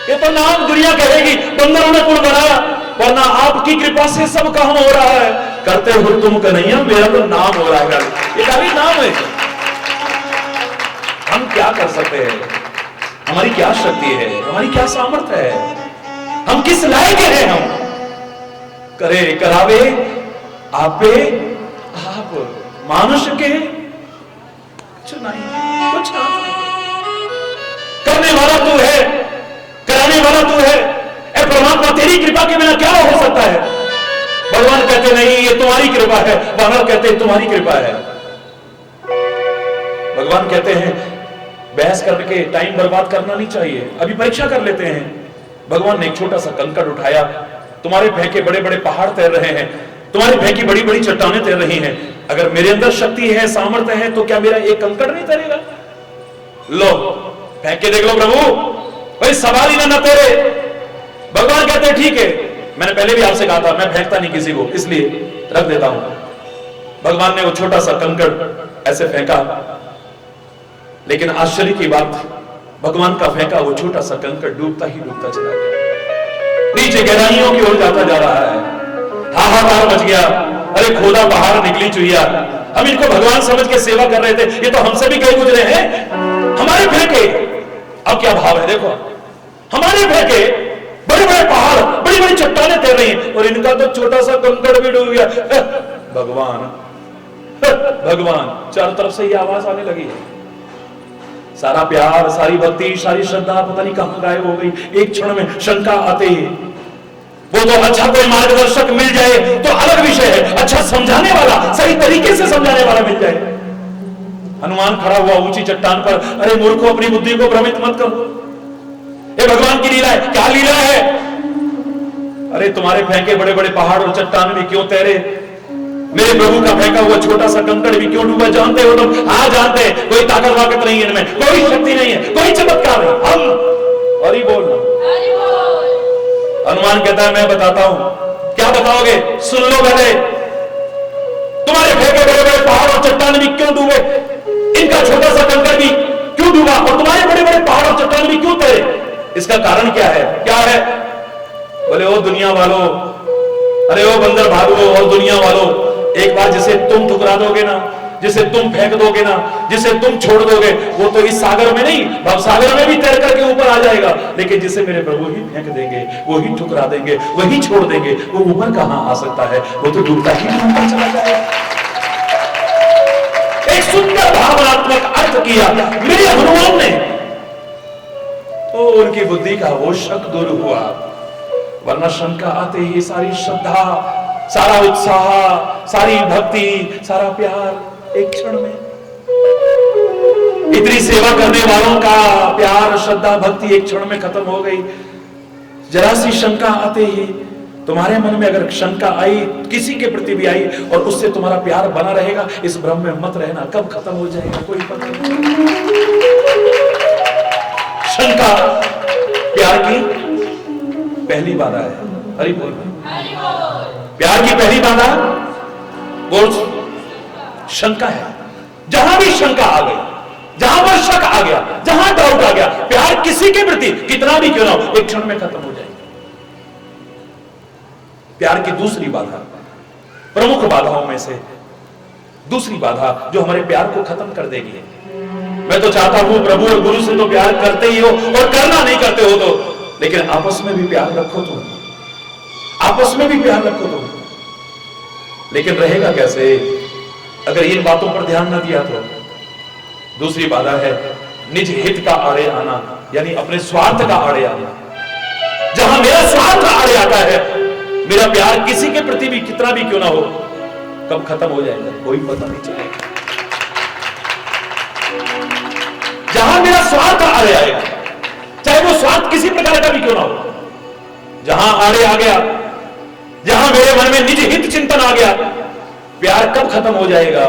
ये तो नाम दुनिया कहेगी बंदरों ने पुल बनाया, वरना आपकी कृपा से सब काम हो रहा है। करते हो तुम कन्हैया, मेरा तो नाम हो रहा है, ये खाली नाम है। हम क्या कर सकते हैं? हमारी क्या शक्ति है? हमारी क्या सामर्थ्य है? हम किस लायक हैं? हम करे करावे आपे आप, मानुष के कुछ नहीं, कुछ नहीं। करने वाला तू है, कराने वाला तू है। ए परमात्मा, तेरी कृपा के बिना क्या हो सकता है? भगवान कहते नहीं, ये तुम्हारी कृपा है। वानर कहते तुम्हारी कृपा है। भगवान कहते हैं बहस करके टाइम बर्बाद करना नहीं चाहिए, अभी परीक्षा कर लेते हैं। भगवान ने एक छोटा सा कंकड़ उठाया, तुम्हारे फेंके बड़े बड़े पहाड़ तैर रहे हैं, तुम्हारी फेंकी बड़ी बड़ी चट्टानें तैर रही हैं। अगर मेरे अंदर शक्ति है, सामर्थ्य है, तो क्या मेरा एक कंकड़ नहीं तैरेगा? लो फेंक के देख लो प्रभु, भाई सवाल ही ना तैरे। भगवान कहते हैं ठीक है, मैंने पहले भी आपसे कहा था मैं फेंकता नहीं किसी को, इसलिए रख देता हूं। भगवान ने वो छोटा सा कंकड़ ऐसे फेंका, लेकिन आश्चर्य की बात, भगवान का फेंका वो छोटा सा कंकड़ डूबता ही डूबता चला गया, नीचे गहराइयों की ओर जाता जा रहा है। हाहाकार मच गया, अरे खोदा बाहर निकली चुहिया। हम इनको भगवान समझ के सेवा कर रहे थे, ये तो हमसे भी कई गुजरे हैं। हमारे फेंके, अब क्या भाव है देखो, हमारे फेंके बड़े बड़े पहाड़, बड़ी बड़ी चट्टानें तैर रही हैं, और इनका तो छोटा सा कंकड़ भी डूब गया। भगवान भगवान, चारों तरफ से ये आवाज आने लगी है, सारा प्यार, सारी भक्ति, सारी श्रद्धा पता नहीं कहां गायब हो गई। एक क्षण में शंका आते ही वो तो अच्छा कोई मार्गदर्शक मिल जाए तो अलग विषय है, अच्छा समझाने वाला, सही तरीके से समझाने वाला मिल जाए। हनुमान खड़ा हुआ ऊंची चट्टान पर, अरे मूर्खो अपनी बुद्धि को भ्रमित मत करो, ये भगवान की लीला है। क्या लीला है? अरे तुम्हारे फेंके बड़े बड़े पहाड़ और चट्टान भी क्यों तैरे, मेरे प्रभु का फेंका हुआ छोटा सा कंकड़ भी क्यों डूबा? जानते हो तुम? हाँ जानते हैं। कोई ताकत वाकत नहीं है इनमें, कोई शक्ति नहीं है, कोई चमत्कार नहीं। हम और ही बोलना। हनुमान कहता है मैं बताता हूं। क्या बताओगे? सुन लो गधे, तुम्हारे फेंके बड़े बड़े पहाड़ और चट्टान भी क्यों डूबे, इनका छोटा सा कंकड़ भी क्यों डूबा, और तुम्हारे बड़े बड़े पहाड़ और चट्टान भी क्यों तैरे? इसका कारण क्या है? क्या है? बोले ओ दुनिया वालों, अरे ओ बंदर भालुओं और दुनिया वालों, एक बार जिसे तुम ठुकरा दोगे ना, जिसे तुम फेंक दोगे ना, जिसे तुम छोड़ दोगे, वो तो इस सागर में नहीं भव सागर में भी तैर करके ऊपर आ जाएगा। लेकिन जिसे मेरे प्रभु ही फेंक देंगे, वो ही ठुकरा देंगे, वही छोड़ देंगे, वो ऊपर कहां आ सकता है? वो तो डूबता ही डूबता चला जाएगा। एक सुंदर भावनात्मक अर्थ किया मेरे हनुमान ने, तो उनकी बुद्धि का वो शक दूर हुआ। वरना शंका आते ही सारी श्रद्धा, सारा उत्साह, सारी भक्ति, सारा प्यार एक क्षण में, इतनी सेवा करने वालों का प्यार, श्रद्धा, भक्ति एक क्षण में खत्म हो गई। जरा सी शंका आते ही तुम्हारे मन में अगर शंका आई, किसी के प्रति भी आई, और उससे तुम्हारा प्यार बना रहेगा, इस भ्रम में मत रहना कब खत्म हो जाएगा कोई पता नहीं। शंका प्यार की पहली बाधा है। हरि बोल। प्यार की पहली बाधा बोल शंका है। जहां भी शंका आ गई, जहां पर शक आ गया, जहां डाउट आ गया, प्यार किसी के प्रति कितना भी क्यों ना हो, एक क्षण में खत्म हो जाएगा। प्यार की दूसरी बाधा, प्रमुख बाधाओं में से दूसरी बाधा जो हमारे प्यार को खत्म कर देगी। मैं तो चाहता हूं प्रभु और गुरु से तो प्यार करते ही हो, और करना नहीं करते हो तो, लेकिन आपस में भी प्यार रखो तुम, आपस में भी प्यार रखो तुम। लेकिन रहेगा कैसे अगर इन बातों पर ध्यान न दिया तो? दूसरी बाधा है निज हित का आड़े आना, यानी अपने स्वार्थ का आड़े आना। जहां मेरा स्वार्थ आड़े आता है, मेरा प्यार किसी के प्रति भी कितना भी क्यों ना हो, कब खत्म हो जाएगा कोई पता नहीं चलेगा। जहां मेरा स्वार्थ आड़े आएगा, चाहे वो स्वार्थ किसी प्रकार का भी क्यों ना हो, जहां आड़े आ गया, जहां मेरे मन में निज हित चिंतन आ गया, प्यार कब खत्म हो जाएगा,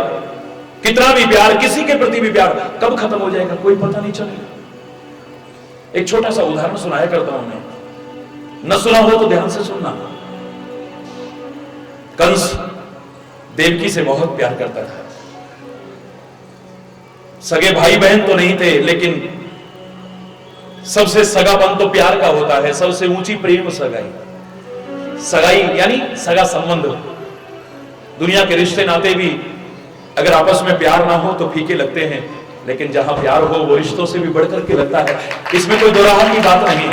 कितना भी प्यार, किसी के प्रति भी प्यार कब खत्म हो जाएगा कोई पता नहीं चलेगा। एक छोटा सा उदाहरण सुनाया करता हूं मैं, न सुना हो तो ध्यान से सुनना। कंस देवकी से बहुत प्यार करता था। सगे भाई बहन तो नहीं थे, लेकिन सबसे सगापन तो प्यार का होता है, सबसे ऊंची प्रेम सगाई। सगाई यानी सगा संबंध। दुनिया के रिश्ते नाते भी अगर आपस में प्यार ना हो तो फीके लगते हैं, लेकिन जहां प्यार हो वो रिश्तों से भी बढ़कर के लगता है। इसमें कोई दो राह की बात नहीं है।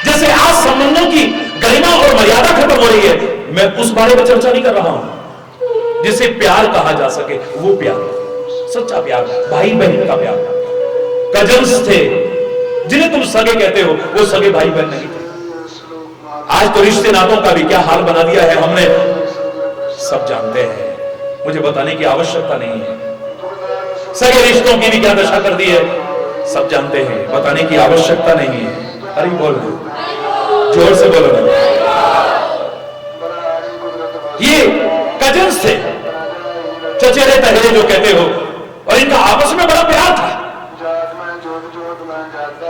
जैसे आज संबंधों की गरिमा और मर्यादा खत्म हो रही है, मैं उस बारे में चर्चा नहीं कर रहा हूं। जिसे प्यार कहा जा सके वो प्यार, सच्चा प्यार, भाई बहन का प्यार। कजन्स थे जिन्हें तुम सगे कहते हो, वो सगे भाई बहन नहीं थे। आज तो रिश्ते नातों का भी क्या हाल बना दिया है हमने, सब जानते हैं, मुझे बताने की आवश्यकता नहीं है। सगे रिश्तों की भी क्या दशा कर दी है, सब जानते हैं, बताने की आवश्यकता नहीं है। अरे बोल जोर से बोलो ना। ये कजन्स थे, चचेरे तहेरे जो कहते हो, और इनका आपस में बड़ा प्यार था।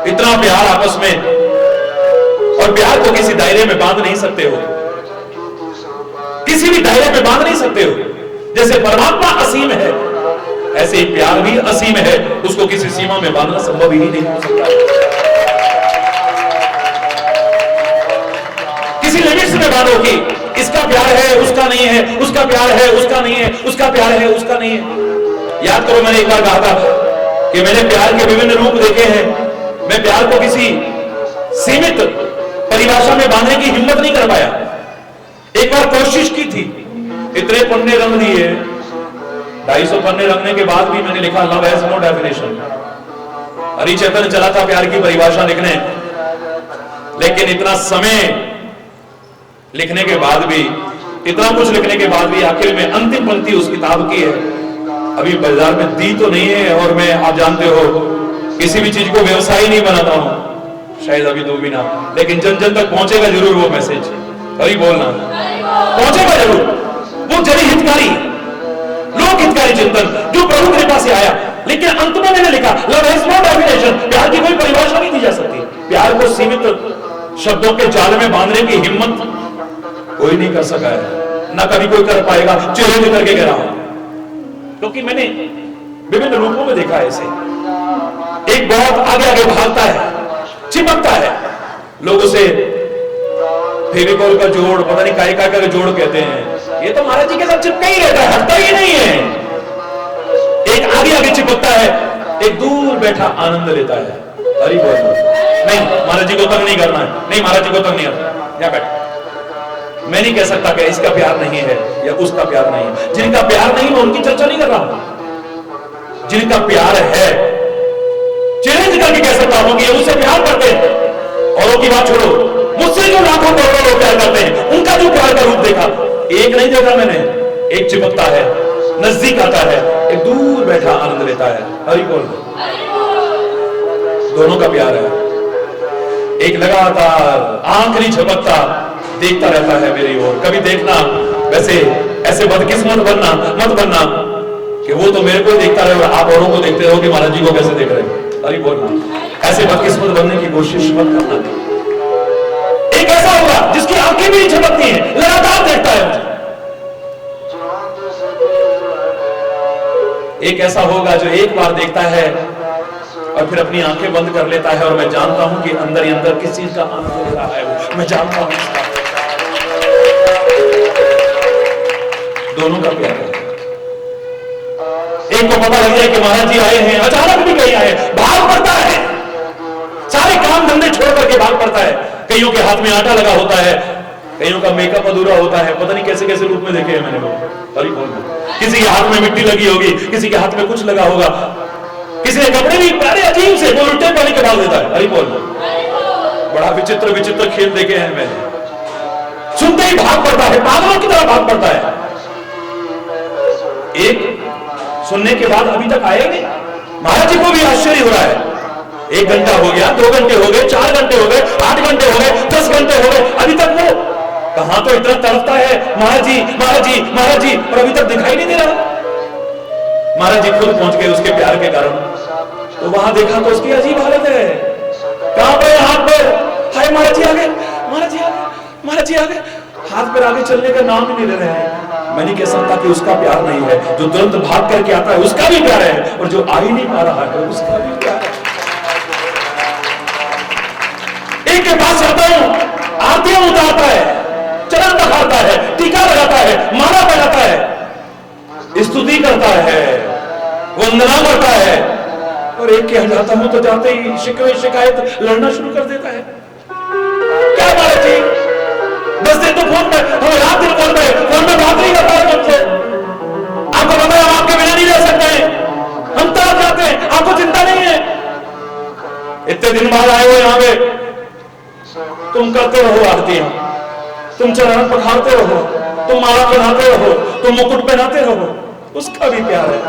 इतना प्यार आपस में, और प्यार को किसी दायरे में बांध नहीं सकते हो, किसी भी दायरे में बांध नहीं सकते हो। जैसे परमात्मा असीम है, ऐसे ही प्यार भी असीम है, उसको किसी सीमा में बांधना संभव ही नहीं हो सकता। किसी लिमिट्स में बांधो कि इसका प्यार है उसका नहीं है, उसका प्यार है उसका नहीं है, उसका प्यार है उसका नहीं है। याद करो मैंने एक बार कहा था कि मैंने प्यार के विभिन्न रूप देखे हैं। मैं प्यार को किसी सीमित परिभाषा में बांधने की हिम्मत नहीं कर पाया। एक बार कोशिश की थी, इतने पन्ने रंग दिए, 250 पन्ने रखने के बाद भी मैंने लिखा love has no definition. Hari Chaitanya चला था प्यार की परिभाषा लिखने, लेकिन इतना समय लिखने के बाद भी, इतना कुछ लिखने के बाद भी आखिर में अंतिम पंक्ति उस किताब की है, अभी बाजार में दी तो नहीं है। और मैं, आप जानते हो, किसी भी चीज को व्यवसाय नहीं बनाता हूं, शायद अभी दो भी ना, लेकिन जन जन तक पहुंचेगा जरूर वो मैसेज। अभी बोलना पहुंचेगा जरूर। वो जन हितकारी, लोक हितकारी चिंतन जो प्रभु कृपा से आया। लेकिन अंत में मैंने लिखा लव हैज नो डेफिनेशन, प्यार की कोई परिभाषा नहीं दी जा सकती। प्यार को सीमित शब्दों के जाल में बांधने की हिम्मत कोई नहीं कर सका है, ना कभी कोई कर पाएगा। चैलेंज करके कह रहा हूं, क्योंकि मैंने विभिन्न रूपों में देखा है इसे। एक बहुत आगे आगे भागता है, चिपकता है, लोग उसे फेविकॉल का जोड़, पता नहीं काय का जोड़ कहते हैं। ये तो महाराज जी के साथ चिपका ही रहता है, हटता ही नहीं है। एक आगे आगे चिपकता है, एक दूर बैठा आनंद लेता है। हरि बोल। नहीं, महाराज जी को तंग नहीं करना है, नहीं महाराज जी को तंग नहीं करना, यहाँ बैठ। मैं नहीं कह सकता कि इसका प्यार नहीं है या उसका प्यार नहीं है। जिनका प्यार नहीं, मैं उनकी चर्चा नहीं कर रहा हूं। जिनका प्यार है, चैलेंज करके कह सकता हूं कि ये मुझसे प्यार करते हैं। औरों की बात छोड़ो, मुझसे जो लाखों करोड़ों लोग प्यार करते हैं, उनका जो प्यार का रूप देखा, एक नहीं देखा मैंने। एक चिपकता है, नजदीक आता है, एक दूर बैठा आनंद लेता है। हरि बोल। दोनों का प्यार है। एक लगातार आंख नहीं झपकता, देखता रहता है मेरी ओर। कभी देखना, वैसे ऐसे बदकिस्मत बनना मत बनना कि वो तो मेरे को देखता रहे और आप औरों को देखते रहो कि महाराज जी को कैसे देख रहे हैं। अरे बोलना, ऐसे बदकिस्मत बनने की कोशिश मत करना। एक ऐसा होगा जिसकी आंखें भी नहीं झपकती हैं, लगातार देखता है मुझे। एक ऐसा होगा जो एक बार देखता है और फिर अपनी आंखें बंद कर लेता है, और मैं जानता हूं कि अंदर ही अंदर किस चीज का आनंद ले रहा है वो, मैं जानता हूं इसका। दोनों का प्यार है। एक को पता लग जाए कि महाराज जी आए हैं, अचानक भी कहीं आए, भाग पड़ता है, सारे काम धंधे छोड़ करके भाग पड़ता है। कईयों के हाथ में आटा लगा होता है, कईयों का मेकअप अधूरा होता है, पता नहीं कैसे कैसे रूप में देखे हैं मैंने वो। किसी के हाथ में मिट्टी लगी होगी, किसी के हाथ में कुछ लगा होगा, किसी ने कपड़े भी प्यारे अजीब से वो उल्टे पानी के डाल देता है। हरि बोल। बड़ा विचित्र विचित्र खेल देखे हैं मैंने। सुनते ही भाग पड़ता है, पागलों की तरह भाग पड़ता है। एक सुनने के बाद अभी तक आए नहीं। महाराज जी को भी आश्चर्य हो रहा है। 1 घंटा हो गया, 2 घंटे हो गए, 4 घंटे हो गए, 8 घंटे हो गए, 10 घंटे हो गए, अभी तक वो कहां तो इतना तड़पता है, महाराज जी महाराज जी महाराज जी, और अभी तक दिखाई नहीं दे रहा। महाराज जी खुद पहुंच गए उसके प्यार के कारण, तो वहां देखा तो उसकी अजीब हालत है। कहां पे हाथ पैर, हाय महाराज जी आ गए, महाराज जी आ गए, महाराज जी आ गए, हाथ पैर आगे चलने का नाम ही नहीं ले रहे हैं। मैं नहीं कह सकता कि उसका प्यार नहीं है। जो तुरंत भाग करके आता है उसका भी प्यार है, और जो आ ही नहीं पा रहा है उसका भी प्यार है। एक के पास जाता हूं, आरतियां उतारता है, चरण दिखाता है, टीका लगाता है, माला पहनाता है, स्तुति करता है, वंदना करता है, और एक के यहाँ जाता हूं तो जाते ही शिकवे शिकायत लड़ना शुरू कर देता है। क्या महाराज जी, 10 दिन तो फोन पे, हम रात दिन फोन में बात नहीं कर पाए तुमसे। आपको पता है हम आपके बिना नहीं रह सकते हैं, हम तड़प जाते हैं, आपको चिंता नहीं है। इतने दिन बाद आए हो यहाँ पे, तुम करते रहो आरतियां, तुम चरण पखारते रहो, तुम माला पहनाते रहो, तुम मुकुट पहनाते रहो। उसका भी प्यार है,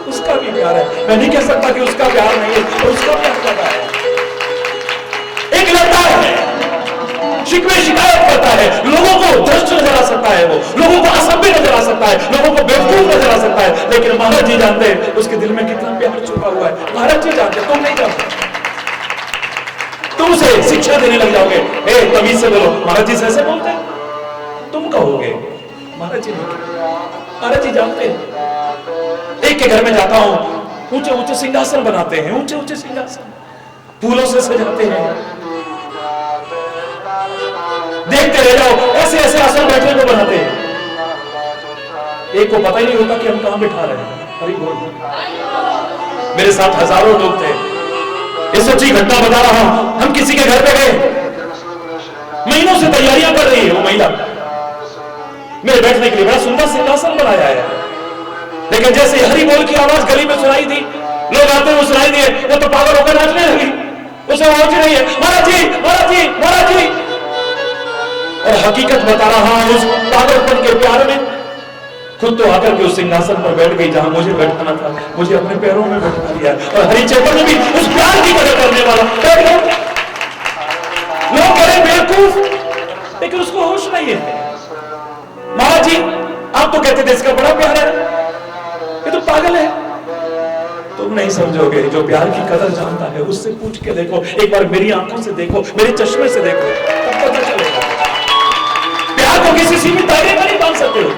उसका भी प्यार है। मैं नहीं कह सकता कि उसका प्यार नहीं है, और उसका प्यार ज्यादा है। एक लड़का है, शिकवे शिकायत करता है, लोगों को भ्रष्ट नजर आ सकता है, वो लोगों को असभ्य नजर आ सकता है, लोगों को बेवकूफ नजर आ सकता है, लेकिन महाराज जी जानते हैं उसके दिल में कितना प्यार छुपा हुआ है। महाराज जी जानते, तुम नहीं जानते। तुम उसे शिक्षा देने लग जाओगे, ए तमीज से बोलो, महाराज जी से ऐसे बोलते हैं, तुम कहोगे महाराज जी नहीं, महाराज जी जानते हैं। एक के घर में जाता हूं, ऊंचे ऊंचे सिंहासन बनाते हैं, ऊंचे ऊंचे सिंहासन फूलों से सजाते हैं, देखते रह जाओ, ऐसे ऐसे आसन बैठने को बनाते हैं। एक को पता ही नहीं होता कि हम कहां बिठा रहे हैं। हरि बोल। मेरे साथ हजारों लोग थे, ये सच्ची घटना बता रहा हूं। हम किसी के घर पे गए, महीनों से तैयारियां कर रही है वो महिला मेरे बैठने के लिए, बड़ा सुंदर सिंहासन बनाया है, लेकिन जैसे हरि बोल की आवाज गली में सुनाई दी, लोग आते हुए सुनाई दिए, वो तो पागल होकर नाचने लगी, उसे होश नहीं है, महाराज जी महाराज जी महाराज जी। और हकीकत बता रहा हूं, उस पागलपन के प्यार में खुद तो आकर के उस सिंहासन पर बैठ गई जहां मुझे बैठाना था, मुझे अपने पैरों में बैठा दिया। और हरि चैतन्य भी उस प्यार की कदर करने वाला बैठ गया। लोग कह रहे बेवकूफ, लेकिन उसको होश नहीं है। महाराज जी आप तो कहते थे इसका बड़ा प्यार है, ये तो पागल है। तुम नहीं समझोगे, जो प्यार की कदर जानता है उससे पूछ के देखो, एक बार मेरी आंखों से देखो, मेरे चश्मे से देखो, तब पता चलेगा। प्यार को किसी सीमित दायरे में नहीं बांध सकते हो,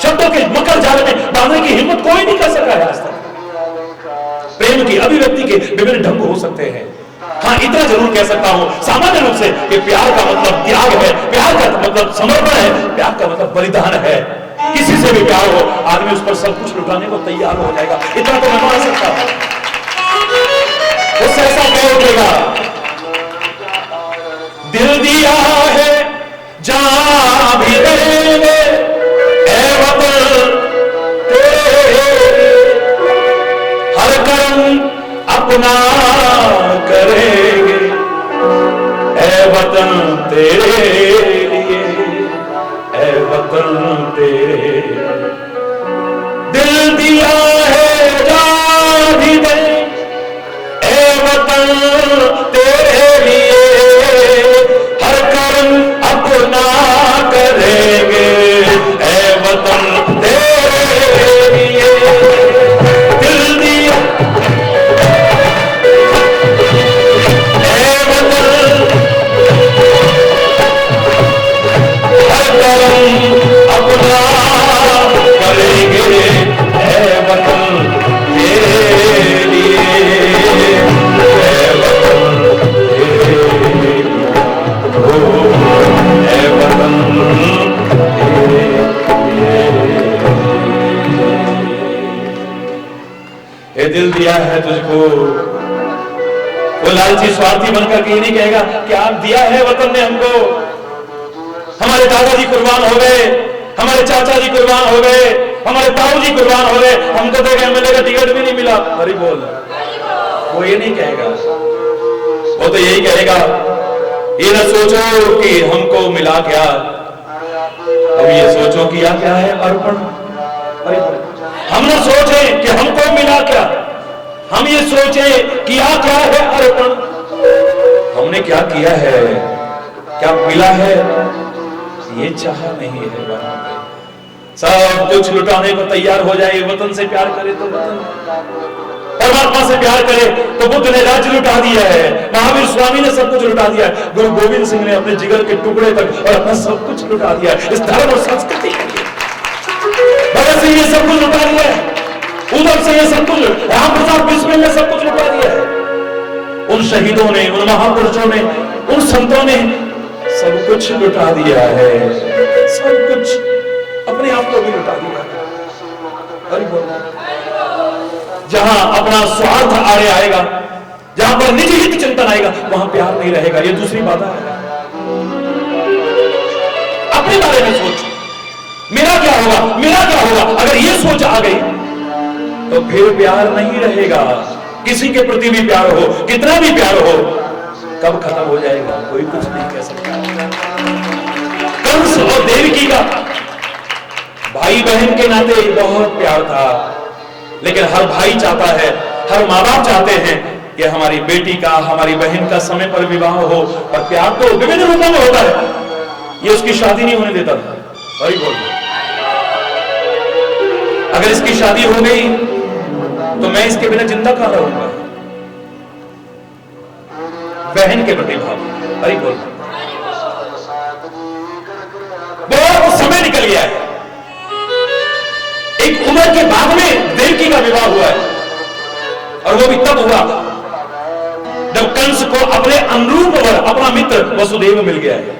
शब्दों के मकर जाल में बांधने की हिम्मत कोई नहीं कर सका है आज तक। प्रेम की अभिव्यक्ति के विभिन्न ढंग हो सकते हैं। हाँ इतना जरूर कह सकता हूं सामान्य रूप से कि प्यार का मतलब त्याग है, प्यार का मतलब समर्पण है, प्यार का मतलब बलिदान है। किसी से भी प्यार हो, आदमी उस पर सब कुछ लुटाने को तैयार हो जाएगा, इतना तो मैं मान सकता हूं। उससे ऐसा कह उठेगा, दिल दिया है जहां भी देंगे ऐ वतन तेरे, हर कर्म अपना करेंगे ऐ वतन तेरे लिए, ऐ वतन तेरे। दिल दिया है जान भी दे ऐ वतन तेरे लिए, हर कर्म अपना करेंगे ऐ वतन तेरे लिए। दिल दिया ऐ वतन, हर कर्म अपना करेंगे ऐ वतन तेरे लिए, ऐ वतन तेरे लिए, ओ ऐ वतन तेरे लिए। ये दिल दिया है तुझको, वो लालची स्वार्थी बनकर के नहीं कहेगा क्या दिया है वतन ने हमको। हमारे दादाजी कुर्बान हो गए, हमारे चाचा जी कुर्बान हो गए, हमारे ताऊ जी कुर्बान हो गए, हमको तो एमएलए का टिकट भी नहीं मिला। हरि बोल, वो ये नहीं कहेगा, वो तो यही कहेगा ये ना सोचो कि हमको मिला क्या, अब ये सोचो किया क्या है अर्पण। हरि बोल, हम ना सोचे कि हमको मिला क्या, हम ये सोचे किया क्या है अर्पण। हमने क्या किया है, क्या मिला है, ये चाहा नहीं है। सब कुछ लुटाने को तैयार हो जाए, वतन से प्यार करे तो वतन, परमात्मा से प्यार करे तो बुद्ध ने राज्य लुटा दिया है, महावीर स्वामी ने सब कुछ लुटा दिया है, गुरु गोविंद सिंह ने अपने जिगर के टुकड़े तक और अपना सब कुछ लुटा दिया है इस धर्म और संस्कृति के लिए। भगत सिंह ने सब कुछ लुटा दिया है, उधम सिंह ने सब कुछ, राम प्रसाद बिस्मिल ने सब कुछ लुटा दिया है। उन शहीदों ने, उन महापुरुषों ने, उन संतों ने सब कुछ लुटा दिया है, सब कुछ, अपने आप को भी लुटा दिया है। हरि बोल, जहां अपना स्वार्थ आड़े आएगा, जहां पर निजी हित चिंतन आएगा, वहां प्यार नहीं रहेगा। ये दूसरी बात है। अपने बारे में सोच, मेरा क्या होगा, मेरा क्या होगा, अगर ये सोच आ गई तो फिर प्यार नहीं रहेगा। किसी के प्रति भी प्यार हो, कितना भी प्यार हो, कब खत्म हो जाएगा कोई कुछ नहीं कह सकता। कंस और देवकी का भाई बहन के नाते बहुत प्यार था, लेकिन हर भाई चाहता है, हर माँ बाप चाहते हैं कि हमारी बेटी का, हमारी बहन का समय पर विवाह हो, और प्यार तो विभिन्न रूपों में होता है, ये उसकी शादी नहीं होने देता था। वही बोल, अगर इसकी शादी हो गई तो मैं इसके बिना जिंदा कहां रहूंगा। बहन के प्रति भाव, हरि बोल, बहुत समय निकल गया है। एक उम्र के बाद में देवकी का विवाह हुआ है, और वो भी तब हुआ जब कंस को अपने अनुरूप वर, अपना मित्र वसुदेव मिल गया है,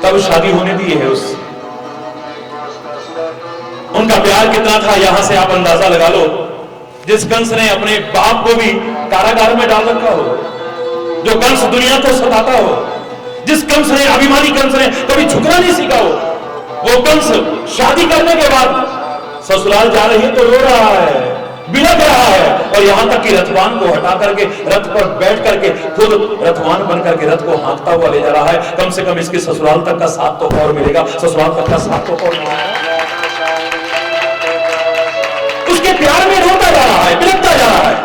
तब शादी होने दी है। उनका प्यार कितना था यहां से आप अंदाजा लगा लो। जिस कंस ने अपने बाप को भी कारागार में डाल रखा हो, जो कंस दुनिया को सताता हो, जिस कंस ने, अभिमानी कंस ने कभी झुकना नहीं सीखा हो, वो कंस शादी करने के बाद ससुराल जा रही है तो रो रहा है, बिलख रहा है, और यहां तक कि रथवान को हटा करके रथ पर बैठ करके खुद रथवान बन करके रथ को हाँकता हुआ ले जा रहा है। कम से कम इसके ससुराल तक का साथ तो और मिलेगा, ससुराल तक का साथ तो और मिलेगा। उसके प्यार में रोता जा रहा है, बिलखता जा रहा है,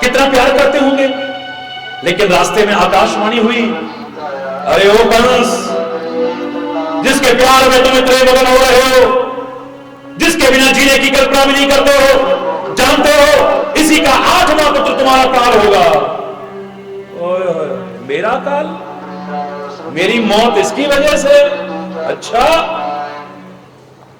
कितना प्यार करते होंगे। लेकिन रास्ते में आकाशवाणी हुई, अरे ओ कंस, जिसके प्यार में तुम इतने मगन हो रहे हो, जिसके बिना जीने की कल्पना भी नहीं करते हो, जानते हो इसी का 8वां पुत्र तुम्हारा काल होगा। ओए मेरा काल, मेरी मौत इसकी वजह से? अच्छा,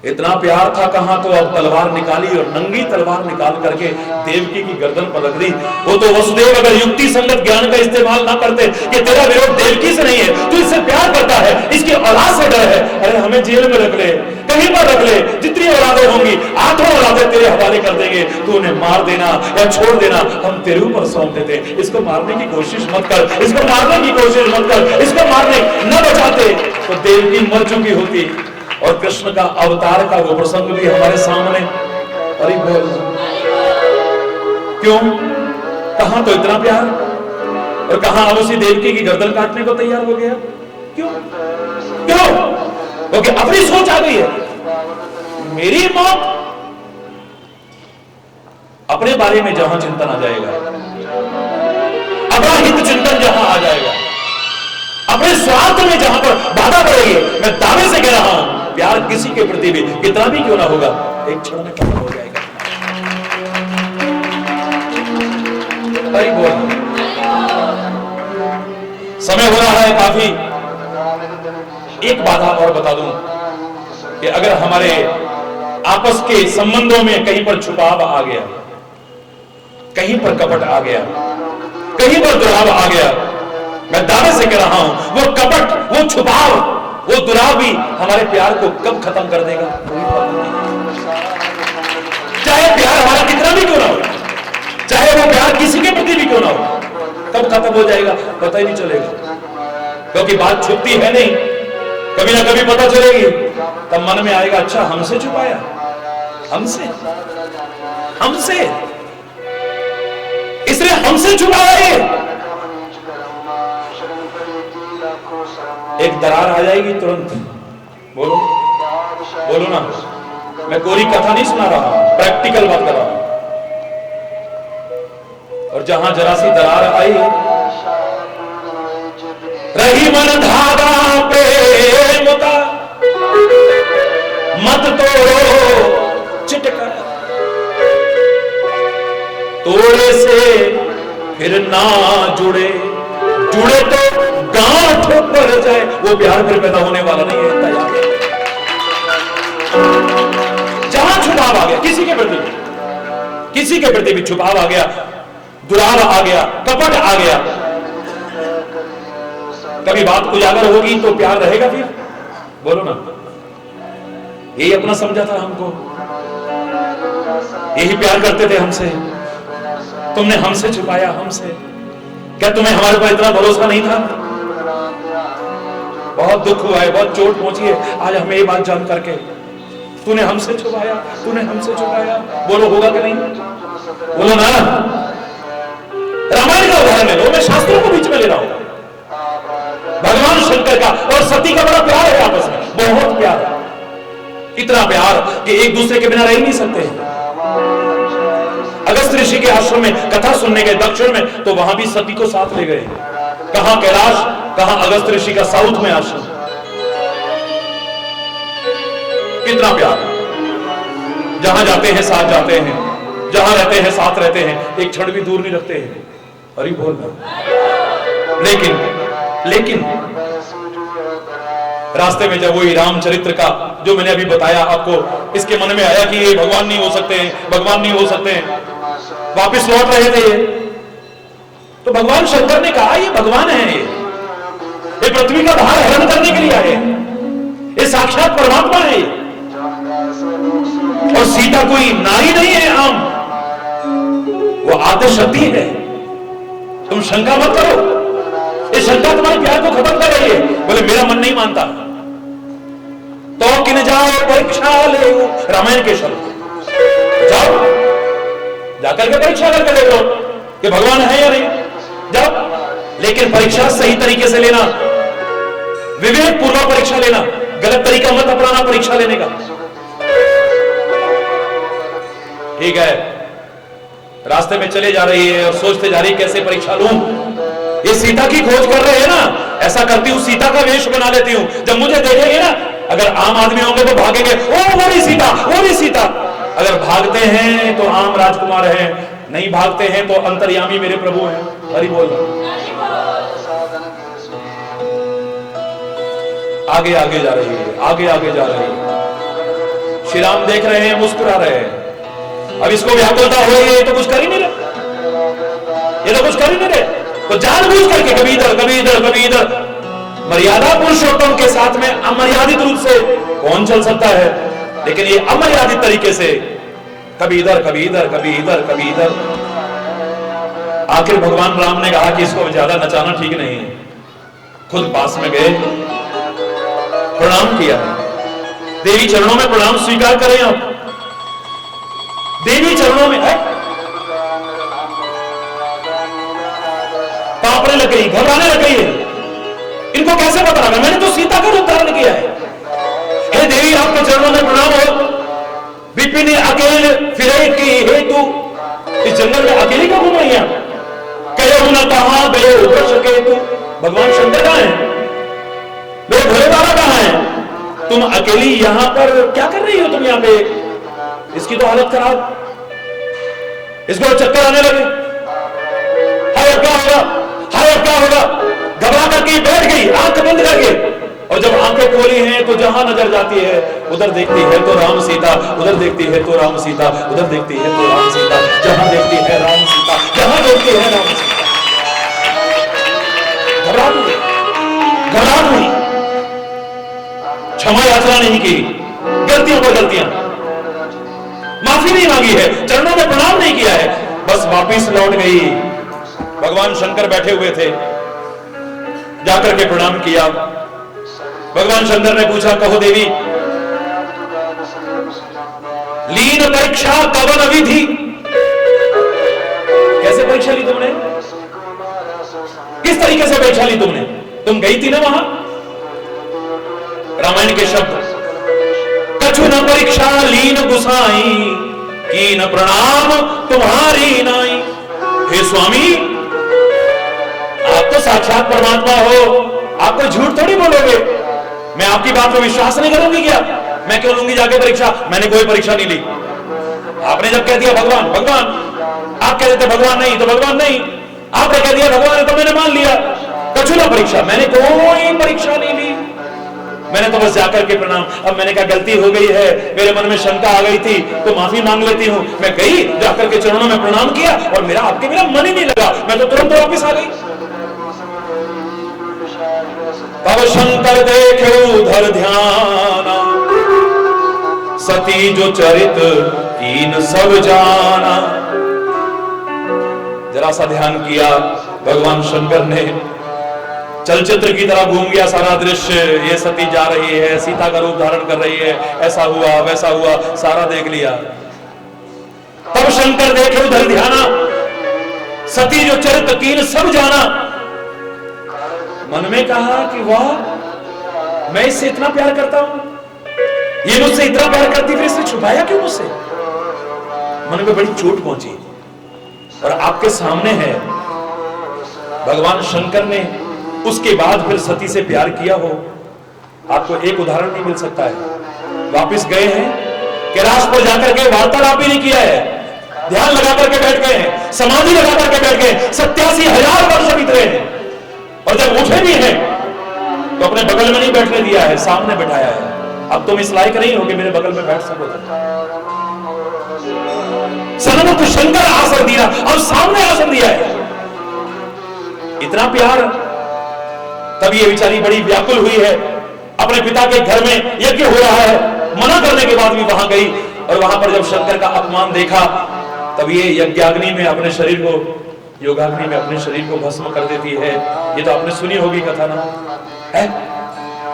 इतना प्यार था कहां, तो अब तलवार निकाली और नंगी तलवार निकाल करके देवकी की गर्दन पर रख दी। वो तो वसुदेव अगर युक्ति संगत ज्ञान का इस्तेमाल ना करते कि तेरा विरोध देवकी से नहीं है, तू इससे प्यार करता है, इसकी औलाद से डर है, अरे हमें जेल में रख ले, कहीं पर रख ले, जितनी औलादें होंगी 8 औलादें तेरे हवाले कर देंगे, तू उन्हें मार देना या छोड़ देना, हम तेरे ऊपर सौंप देते। इसको मारने की कोशिश मत कर, इसको मारने की कोशिश मत कर, इसको मारने न बचाते तो देवकी मर चुकी होती। और कृष्ण का अवतार का वो प्रसंग भी हमारे सामने। अरे बोल, क्यों, कहां तो इतना प्यार और कहां अब उसी देवकी की गर्दन काटने को तैयार हो गया। क्यों क्यों? क्योंकि अपनी सोच आ गई है, मेरी मौत, अपने बारे में जहां चिंतन आ जाएगा, अपना हित चिंतन जहां आ जाएगा, अपने स्वार्थ में जहां पर बाधा पड़ेगी, मैं दावे से कह रहा हूं प्यार किसी के प्रति भी कितना भी क्यों ना होगा, एक क्षण में खत्म हो जाएगा। अरे बोल, समय हो रहा है काफी। एक बाधा और बता दूं कि अगर हमारे आपस के संबंधों में कहीं पर छुपाव आ गया, कहीं पर कपट आ गया, कहीं पर दुराव आ गया, मैं दावे से कह रहा हूं वो कपट, वो छुपाव, वो दुराव भी हमारे प्यार को कब खत्म कर देगा, चाहे प्यार हमारा कितना भी क्यों ना हो, चाहे वो प्यार किसी के प्रति भी क्यों ना हो, कब खत्म हो जाएगा पता ही नहीं चलेगा। क्योंकि बात छुपती है नहीं, कभी ना कभी पता चलेगी, तब मन में आएगा अच्छा हमसे छुपाया, हमसे हमसे इसलिए हमसे छुपाया ये। एक दरार आ जाएगी तुरंत। बोलो बोलो ना, मैं कोरी कथा नहीं सुना रहा हूं, प्रैक्टिकल बात कर रहा हूं। और जहां जरा सी दरार आई, रही मन धागा प्रेम का, मत तोड़ो चिटका, तोड़े से फिर ना जुड़े, जुड़े तो गांठ पर जाए, वो प्यार फिर पैदा होने वाला नहीं है। तैयार जहां छुपाव आ गया, किसी के प्रति भी छुपाव आ गया, दुराव आ गया, कपट आ गया, कभी बात उजागर होगी तो प्यार रहेगा फिर? बोलो ना, यही अपना समझा था हमको, यही प्यार करते थे हमसे, तुमने हमसे छुपाया, हमसे। क्या तुम्हें हमारे ऊपर इतना भरोसा नहीं था? बहुत दुख हुआ है, बहुत चोट पहुंची है आज हमें ये बात जान करके, तूने हमसे छुपाया, तूने हमसे छुपाया। बोलो होगा कि नहीं? बोलो ना। रामायण का उदाहरण ले लो, मैं शास्त्रों को बीच में ले रहा हूं। भगवान शंकर का और सती का बड़ा प्यार है आपस में, बहुत प्यार, इतना प्यार कि एक दूसरे के बिना रह ही नहीं सकते। अगस्त ऋषि के आश्रम में कथा सुनने गए दक्षिण में, तो वहां भी सती को साथ ले गए। कहां कैलाश, कहां अगस्त ऋषि का साउथ में आश्रम। कितना प्यार, जहां जाते हैं साथ जाते हैं, जहां रहते हैं साथ रहते हैं, एक क्षण भी दूर नहीं रखते हैं। अरे बोल ना। लेकिन रास्ते में जब वही रामचरित्र का जो मैंने अभी बताया आपको, इसके मन में आया कि ये भगवान नहीं हो सकते हैं, भगवान नहीं हो सकते हैं, वापिस लौट रहे थे ये, तो भगवान शंकर ने कहा ये भगवान है, ये पृथ्वी का भार हरण करने के लिए आए, ये साक्षात परमात्मा है। और सीता कोई नारी नहीं है आम, वो आदि शक्ति है। तुम शंका मत करो, ये शंका तुम्हारे प्यार को खत्म कर रही है। बोले मेरा मन नहीं मानता, तो किन जाओ परीक्षा ले, रामायण के शब्द। जाओ जाकर के परीक्षा करके देखो कि भगवान है या नहीं, जाओ। लेकिन परीक्षा सही तरीके से लेना, विवेक पूर्वक परीक्षा लेना, गलत तरीका मत अपनाना परीक्षा लेने का। ठीक है, रास्ते में चले जा रही है और सोचते जा रही कैसे परीक्षा लूं, ये सीता की खोज कर रहे हैं ना, ऐसा करती हूं सीता का वेश बना लेती हूं, जब मुझे देखेंगे ना, अगर आम आदमी होंगे तो भागेंगे, ओ वो भी सीता, वो भी सीता। अगर भागते हैं तो आम राजकुमार हैं, नहीं भागते हैं तो अंतर्यामी मेरे प्रभु हैं। हरि बोल। आगे आगे जा रही है, आगे आगे जा रही है। श्री राम देख रहे हैं, मुस्कुरा रहे हैं। अब इसको व्याकुलता हो रही है, तो कुछ कर ही नहीं रहे, ये तो कुछ कर ही नहीं रहे, तो जानबूझ करके कभी इधर कभी इधर कभी इधर। मर्यादा पुरुषोत्तम के साथ में अमर्यादित रूप से कौन चल सकता है, लेकिन ये अमर्यादित तरीके से कभी इधर कभी इधर कभी इधर कभी इधर। आखिर भगवान राम ने कहा कि इसको ज्यादा नचाना ठीक नहीं है, खुद पास में गए, प्रणाम किया। देवी चरणों में प्रणाम स्वीकार करें आप, देवी चरणों में है, कांपने लग गई, घबराने लग गई है। इनको कैसे पता लगा, मैंने तो सीता का रूप धारण किया है। हे देवी आपके चरणों में प्रणाम हो, विपिन अकेले फिरे की हेतु, इस जंगल में अकेली क्यों घूम रही है? कहो न कहां गए वृक्ष केतु, भगवान शंकर कहां है, मेरे भोले बाबा कहां है, तुम अकेली यहां पर क्या कर रही हो तुम यहां पे? इसकी तो हालत खराब, इसको चक्कर आने लगे, हाय क्या होगा, हाय क्या होगा, घबरा करके बैठ गई आंख बंद करके। और जब आंखें खोली हैं तो जहां नजर जाती है उधर देखती है तो राम सीता, उधर देखती है तो राम सीता, उधर देखती है तो राम सीता, जहां देखती है राम सीता, जहां देखती है राम सीता। घबराहट हुई, घबराहट हुई, क्षमा याचना नहीं की, गलतियों पर गलतियां, माफी नहीं मांगी है, चरणों में प्रणाम नहीं किया है, बस वापिस लौट गई। भगवान शंकर बैठे हुए थे, जाकर के प्रणाम किया। भगवान शंकर ने पूछा, कहो देवी, लीन परीक्षा कवन विधि, कैसे परीक्षा ली तुमने, किस तरीके से परीक्षा ली तुमने? तुम गई थी ना वहां, रामायण के शब्द, कछु न परीक्षा लीन गुसाई, कीन प्रणाम तुम्हारी नाई। हे स्वामी, आप तो साक्षात परमात्मा हो, आप कोई झूठ थोड़ी बोलोगे, मैं आपकी बात पर विश्वास नहीं करूंगी क्या? मैं क्यों लूंगी जाके परीक्षा? मैंने कोई परीक्षा नहीं ली। आपने जब कह दिया भगवान भगवान, आप कह देते भगवान नहीं तो भगवान नहीं, आपने कह दिया भगवान है तो मैंने मान लिया। कछु ना परीक्षा, मैंने कोई परीक्षा नहीं ली, मैंने तो बस जाकर के प्रणाम। अब मैंने कहा गलती हो गई है, मेरे मन में शंका आ गई थी तो माफी मांग लेती हूं। मैं गई, जाकर के चरणों में प्रणाम किया और मेरा आपके बिना मन ही नहीं लगा, मैं तो तुरंत वापिस आ गई। तब शंकर देखे उधर ध्याना, सती जो चरित कीन सब जाना। जरा सा ध्यान किया भगवान शंकर ने, चलचित्र की तरह घूम गया सारा दृश्य, ये सती जा रही है, सीता का रूप धारण कर रही है, ऐसा हुआ वैसा हुआ, सारा देख लिया। तब शंकर देखे उधर ध्याना, सती जो चरित कीन सब जाना। मन में कहा कि वाह, मैं इससे इतना प्यार करता हूं, ये मुझसे इतना प्यार करती, फिर इसने छुपाया क्यों मुझसे? मन में बड़ी चोट पहुंची। और आपके सामने है भगवान शंकर ने उसके बाद फिर सती से प्यार किया हो, आपको एक उदाहरण नहीं मिल सकता है। वापिस गए हैं, कैलाश पर जाकर के वार्तालाप भी नहीं किया है, ध्यान लगा करके बैठ गए हैं, समाधि लगा करके बैठ गए, 87,000 वर्ष बीत रहे हैं। और जब उठे भी हैं तो अपने बगल में नहीं बैठने दिया है, सामने बैठाया है। अब तुम इस लायक नहीं हो कि मेरे बगल में बैठ सको। सन्मुख शंकर आसन दिया, अब सामने आसन दिया है, इतना प्यार। तब ये बेचारी बड़ी व्याकुल हुई है, अपने पिता के घर में यज्ञ हो रहा है, मना करने के बाद भी वहां गई। और वहां पर जब शंकर का अपमान देखा, तब ये यज्ञाग्नि में अपने शरीर को, योगाग्नि में अपने शरीर को भस्म कर देती है। ये तो आपने सुनी होगी कथा ना, है?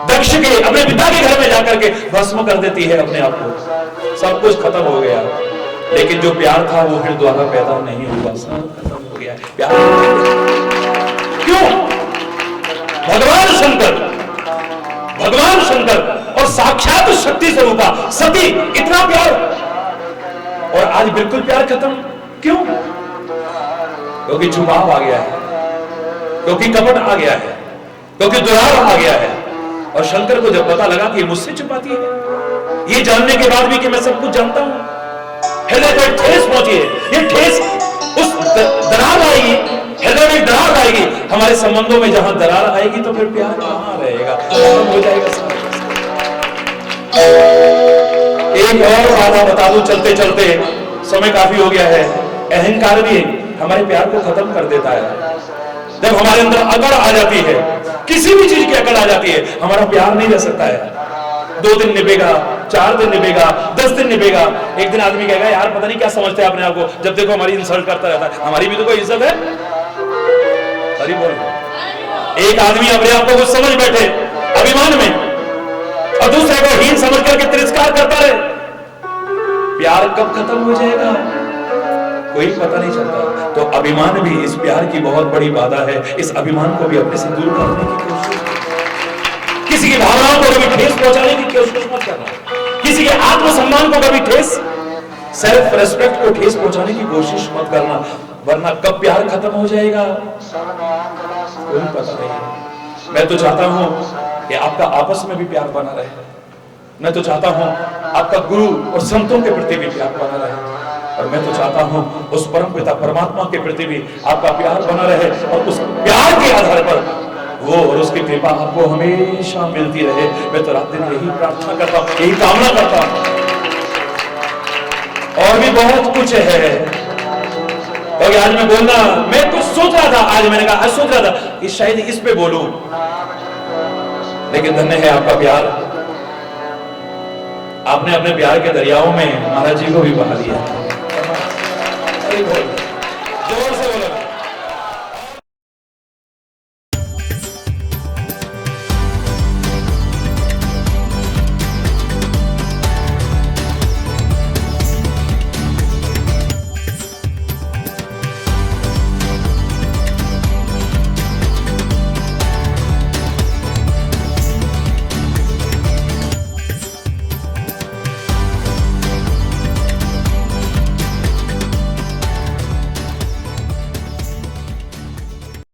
दक्ष के अपने पिता के घर में जाकर के भस्म कर देती है अपने आप को। सब कुछ खत्म हो गया, लेकिन जो प्यार था वो फिर दोबारा पैदा नहीं हुआ, सब खत्म हो गया प्यार। क्यों? भगवान शंकर और साक्षात शक्ति स्वरूपा सती, इतना प्यार, और आज बिल्कुल प्यार खत्म। क्यों? क्योंकि झुकाव आ गया है, क्योंकि कपट आ गया है, क्योंकि दुराव आ गया है। और शंकर को जब पता लगा कि ये मुझसे छुपाती है, ये जानने के बाद भी कि मैं सब कुछ जानता हूं, हृदय को एक ठेस पहुंची है। ये ठेस उस दरार आएगी, हृदय में दरार आएगी। हमारे संबंधों में जहां दरार आएगी तो फिर प्यार कहां रहेगा, खत्म हो जाएगा सब। एक और बात बता दूं चलते चलते, समय काफी हो गया है। अहंकार भी हमारे प्यार को खत्म कर देता है। जब हमारे अंदर अकड़ आ जाती है, किसी भी चीज की अकड़ आ जाती है, हमारा प्यार नहीं रह सकता है। 2 दिन निभेगा, 4 दिन निभेगा, 10 दिन निभेगा। एक दिन आदमी कहेगा यार पता नहीं क्या समझते हैं अपने आप को, जब देखो हमारी इंसल्ट करता रहता है। हमारी भी तो कोई इज्जत है। अरे बोल, एक आदमी अपने आप को कुछ समझ बैठे अभिमान में, और दूसरे को हीन समझ करके तिरस्कार करता रहे, प्यार कब खत्म हो जाएगा कोई पता नहीं चलता। तो अभिमान भी इस प्यार की बहुत बड़ी बाधा है। इस अभिमान को भी अपने से दूर करने की कोशिश, किसी की भावनाओं को कभी ठेस पहुंचाने की कोशिश मत करना, किसी के आत्मसम्मान को कभी ठेस, सेल्फ रेस्पेक्ट को ठेस पहुंचाने की कोशिश मत करना, वरना कब प्यार खत्म हो जाएगा कोई पता नहीं। मैं तो चाहता हूं कि आपका आपस में भी प्यार बना रहे। मैं तो चाहता हूं आपका गुरु और संतों के प्रति भी प्यार बना रहे, और मैं तो चाहता हूं उस परम पिता परमात्मा के प्रति भी आपका प्यार बना रहे, और उस प्यार के आधार पर वो और उसकी कृपा आपको हमेशा मिलती रहे। मैं तो रात दिन यही प्रार्थना करता हूं, यही कामना करता हूं। और भी बहुत कुछ है, क्योंकि आज मैं बोलना, मैं कुछ सोच रहा था, आज मैंने कहा, आज सोच रहा था कि शायद इस पे बोलूं, लेकिन धन्य है आपका प्यार। आपने अपने प्यार के दरियाओं में महाराज जी को भी बहा लिया। जोर